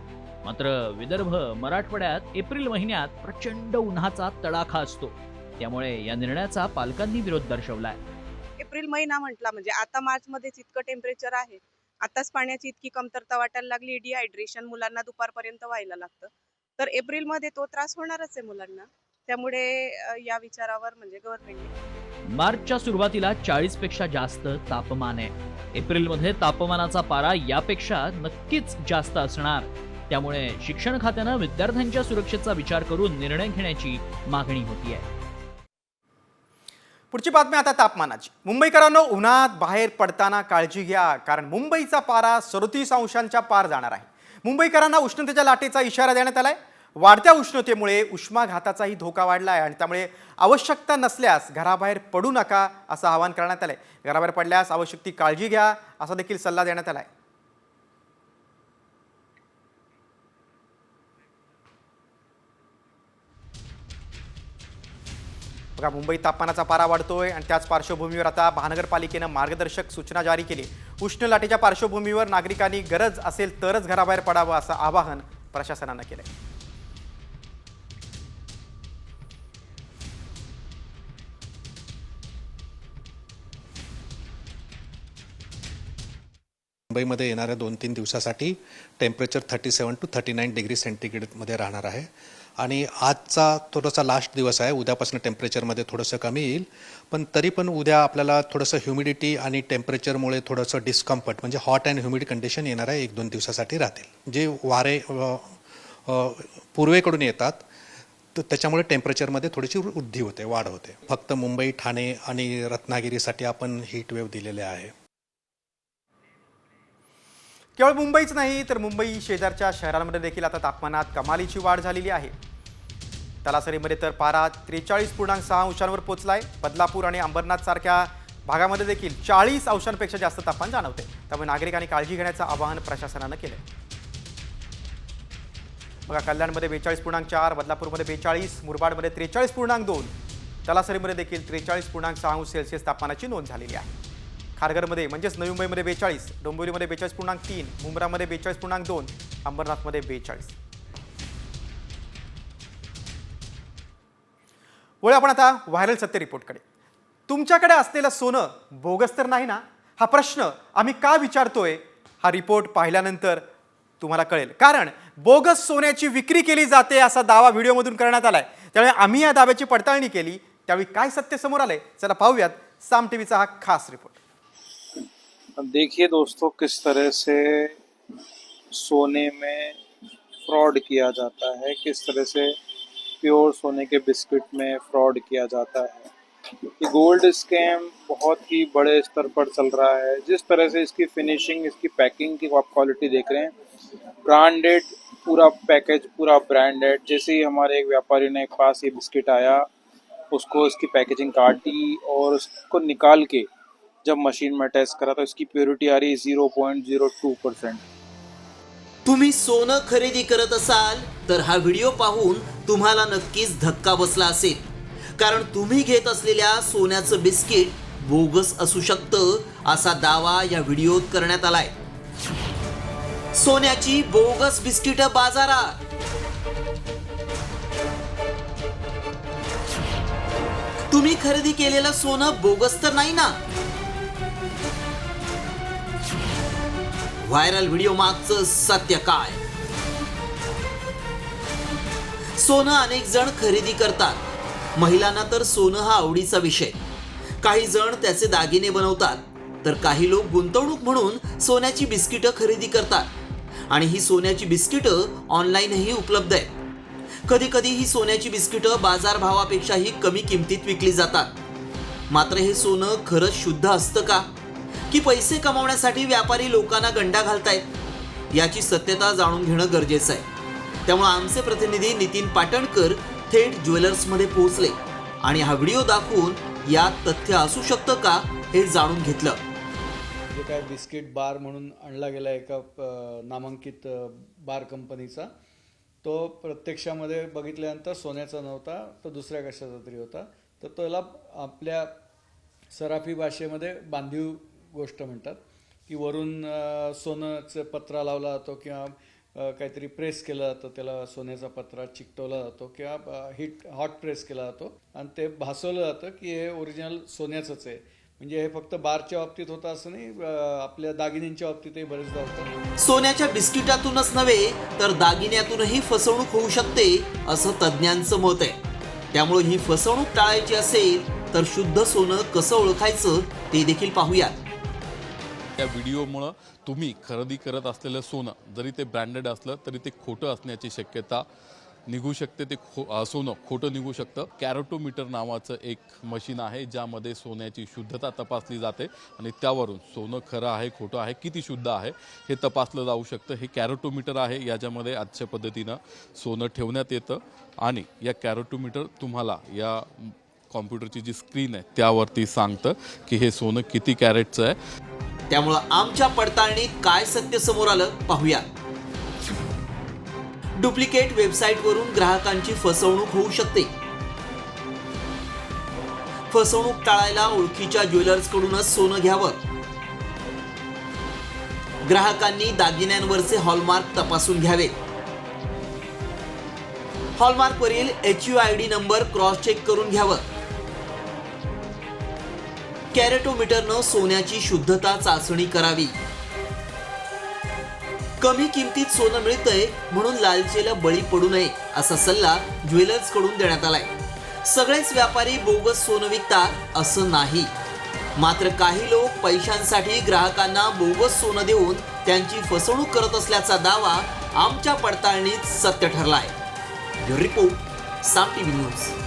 मात्र विदर्भ, मराठवाड्यात एप्रिल महिन्यात प्रचंड उन्हाचा तडाखा असतो, त्यामुळे या निर्णयाचा पालकांनी विरोध दर्शवलाय. एप्रिल महिना म्हटला म्हणजे आता मार्च मध्येच इतकं टेम्परेचर आहे, आताच पाण्याची इतकी कमतरता वाटायला लागली, डिहायड्रेशन मुलांना दुपारपर्यंत व्हायला लागतं, तर एप्रिल मध्ये तो त्रास होणारच आहे मुलांना. त्यामुळे या विचारावर म्हणजे गव्हर्नमेंटने मार्चच्या सुरुवातीला 40 पेक्षा जास्त तापमान आहे. एप्रिलमध्ये तापमानाचा पारा यापेक्षा नक्कीच जास्त असणार. त्यामुळे शिक्षण खात्यानं विद्यार्थ्यांच्या सुरक्षेचा विचार करून निर्णय घेण्याची मागणी होती आहे. पुढची बातमी आता तापमानाची. मुंबईकरांनो, उन्हात बाहेर पडताना काळजी घ्या, कारण मुंबईचा पारा 37 अंशांच्या पार जाणार आहे. मुंबईकरांना उष्णतेच्या लाटेचा इशारा देण्यात आलाय. वाढत्या उष्णतेमुळे उष्माघाताचाही धोका वाढला आहे आणि त्यामुळे आवश्यकता नसल्यास घराबाहेर पडू नका असं आवाहन करण्यात आलंय. घराबाहेर पडल्यास आवश्यक ती काळजी घ्या असा देखील सल्ला देण्यात आलाय. बघा, मुंबईत तापमानाचा पारा वाढतोय आणि त्याच पार्श्वभूमीवर आता महानगरपालिकेनं मार्गदर्शक सूचना जारी केली. उष्ण लाटेच्या पार्श्वभूमीवर नागरिकांनी गरज असेल तरच घराबाहेर पडावं असं आवाहन प्रशासनानं केलंय. मुंबईमध्ये येणाऱ्या 2-3 दिवसासाठी टेम्परेचर 37 to 39 डिग्री सेंटीग्रेडमध्ये राहणार आहे आणि आजचा थोडासा लास्ट दिवस आहे. उद्यापासून टेम्परेचरमध्ये थोडंसं कमी येईल, पण तरी पण उद्या आपल्याला थोडंसं ह्युमिडिटी आणि टेम्परेचरमुळे थोडंसं डिस्कम्फर्ट म्हणजे हॉट अँड ह्युमिड कंडिशन येणार आहे. 1-2 दिवसासाठी राहतील. जे वारे पूर्वेकडून येतात तर त्याच्यामुळे टेम्परेचरमध्ये थोडीशी वृद्धी होते, वाढ होते. फक्त मुंबई, ठाणे आणि रत्नागिरीसाठी आपण हीट वेव्ह दिलेले आहे. केवळ मुंबईच नाही तर मुंबई शेजारच्या शहरांमध्ये देखील आता तापमानात कमालीची वाढ झालेली आहे. तलासरीमध्ये तर पारा 43.6 अंशांवर पोहोचलाय. बदलापूर आणि अंबरनाथ सारख्या भागामध्ये देखील 40 अंशांपेक्षा जास्त तापमान जाणवते. त्यामुळे नागरिकांनी काळजी घेण्याचं आवाहन प्रशासनानं केलंय. बघा, कल्याणमध्ये 42.4, बदलापूरमध्ये 42, मुरबाडमध्ये 43.2, तलासरीमध्ये देखील 43.6 अंश सेल्सिअस तापमानाची नोंद झालेली आहे. खारघरमध्ये म्हणजेच नवी मुंबईमध्ये 42, डोंबिवलीमध्ये 42.3, मुंब्रामध्ये 42.2, अंबरनाथमध्ये 42. वळू आपण आता व्हायरल सत्य रिपोर्टकडे. तुमच्याकडे असलेलं सोनं बोगस तर नाही ना, हा प्रश्न आम्ही का विचारतोय हा रिपोर्ट पाहिल्यानंतर तुम्हाला कळेल. कारण बोगस सोन्याची विक्री केली जाते असा दावा व्हिडिओमधून करण्यात आलाय. त्यामुळे आम्ही या दाव्याची पडताळणी केली, त्यावेळी काय सत्य समोर आलंय चला पाहूयात साम टीव्हीचा हा खास रिपोर्ट. देखिए दोस्तों, किस तरह से सोने में फ्रॉड किया जाता है, किस तरह से प्योर सोने के बिस्किट में फ्रॉड किया जाता है. ये गोल्ड स्कैम बहुत ही बड़े स्तर पर चल रहा है. जिस तरह से इसकी फिनिशिंग, इसकी पैकिंग की आप क्वालिटी देख रहे हैं, ब्रांडेड पूरा पैकेज, पूरा ब्रांडेड. जैसे ही हमारे एक व्यापारी ने पास ये बिस्किट आया, उसको इसकी पैकेजिंग काटी और उसको निकाल के जब मशीन में टेस्ट करा तो इसकी प्योरिटी आ रही है 0.02%. तुम्ही सोनं खरेदी करत असाल तर हा व्हिडिओ पाहून तुम्हाला नक्कीच धक्का बसला असेल, कारण तुम्ही घेत असलेल्या सोन्याचं बिस्किट बोगस असू शकतं असा दावा या व्हिडिओत करण्यात आलाय. सोन्याची बोगस बिस्किट बाजारात. तुम्ही खरेदी केलेलं सोनं बोगस तर नाही ना? व्हायरल व्हिडिओ मागचं सत्य काय? सोनं अनेक जण खरेदी करतात. महिलांना तर सोनं हा आवडीचा विषय. काही जण त्याचे दागिने बनवतात, तर काही लोक गुंतवणूक म्हणून सोन्याची बिस्किटं खरेदी करतात. आणि ही सोन्याची बिस्किटं ऑनलाईनही उपलब्ध आहेत. कधी कधी ही सोन्याची बिस्किटं बाजारभावापेक्षाही कमी किमतीत विकली जातात. मात्र हे सोनं खरंच शुद्ध असतं का, की पैसे कमावण्यासाठी व्यापारी लोकांना गंडा घालतायत? याची सत्यता जाणून घेणं गरजेचं आहे. त्यामुळे आमचे प्रतिनिधी नितीन पाटणकर थेट ज्वेलर्समध्ये पोहोचले आणि हा व्हिडिओ दाखवून यात तथ्य असू शकतं का हे जाणून घेतलं. जे काय बिस्किट बार म्हणून आणला गेला एका नामांकित बार कंपनीचा, तो प्रत्यक्षामध्ये बघितल्यानंतर सोन्याचा नव्हता, तो दुसऱ्या कशाचा तरी होता. तर त्याला आपल्या सराफी भाषेमध्ये बांधीव गोष्ट म्हणतात, की वरून सोन्याचा पत्रा लावला जातो किंवा काहीतरी प्रेस केला जातो, त्याला सोन्याचा पत्रा चिकटवला जातो किंवा हॉट प्रेस केला जातो आणि ते भासवलं जातं की हे ओरिजिनल सोन्याचंच आहे. म्हणजे हे फक्त बारच्या बाबतीत होतं असं नाही, आपल्या दागिन्यांच्या बाबतीतही बरेचदा होतं. सोन्याच्या बिस्किटातूनच नव्हे तर दागिन्यातूनही फसवणूक होऊ शकते असं तज्ज्ञांचं मत आहे. त्यामुळे ही फसवणूक टाळायची असेल तर शुद्ध सोनं कसं ओळखायचं ते देखील पाहूयात. त्या व्हिडिओमुळं तुम्ही खरेदी करत असलेलं सोनं जरी ते ब्रँडेड असलं तरी ते खोटं असण्याची शक्यता निघू शकते. ते सोनं खोटं निघू शकतं. कॅरोटोमीटर नावाचं एक मशीन आहे ज्यामध्ये सोन्याची शुद्धता तपासली जाते आणि त्यावरून सोनं खरं आहे खोटं आहे किती शुद्ध आहे हे तपासलं जाऊ शकतं. हे कॅरोटोमीटर आहे, याच्यामध्ये आजच्या पद्धतीनं सोनं ठेवण्यात येतं आणि या कॅरोटोमीटर तुम्हाला या कॉम्प्युटरची जी स्क्रीन आहे त्यावरती सांगतं की हे सोनं किती कॅरेटचं आहे. त्यामुळं आमच्या पडताळणीत काय सत्य समोर आलं पाहूया. डुप्लिकेट वेबसाईटवरून ग्राहकांची फसवणूक होऊ शकते. फसवणूक टाळायला ओळखीच्या ज्वेलर्सकडूनच सोनं घ्यावं. ग्राहकांनी दागिन्यांवरचे हॉलमार्क तपासून घ्यावेत. हॉलमार्कवरील HUID नंबर क्रॉस चेक करून घ्यावं. कॅरेटोमीटरनं सोन्याची शुद्धता चाचणी करावी. कमी किमतीत सोनं मिळतंय म्हणून लालचेला बळी पडू नये असा सल्ला ज्वेलर्स कडून देण्यात आलाय. सगळेच व्यापारी बोगस सोनं विकतात असं नाही. मात्र काही लोक पैशांसाठी ग्राहकांना बोगस सोनं देऊन त्यांची फसवणूक करत असल्याचा दावा आमच्या पडताळणीत सत्य ठरलाय. रिपोर्ट साम टीव्ही न्यूज.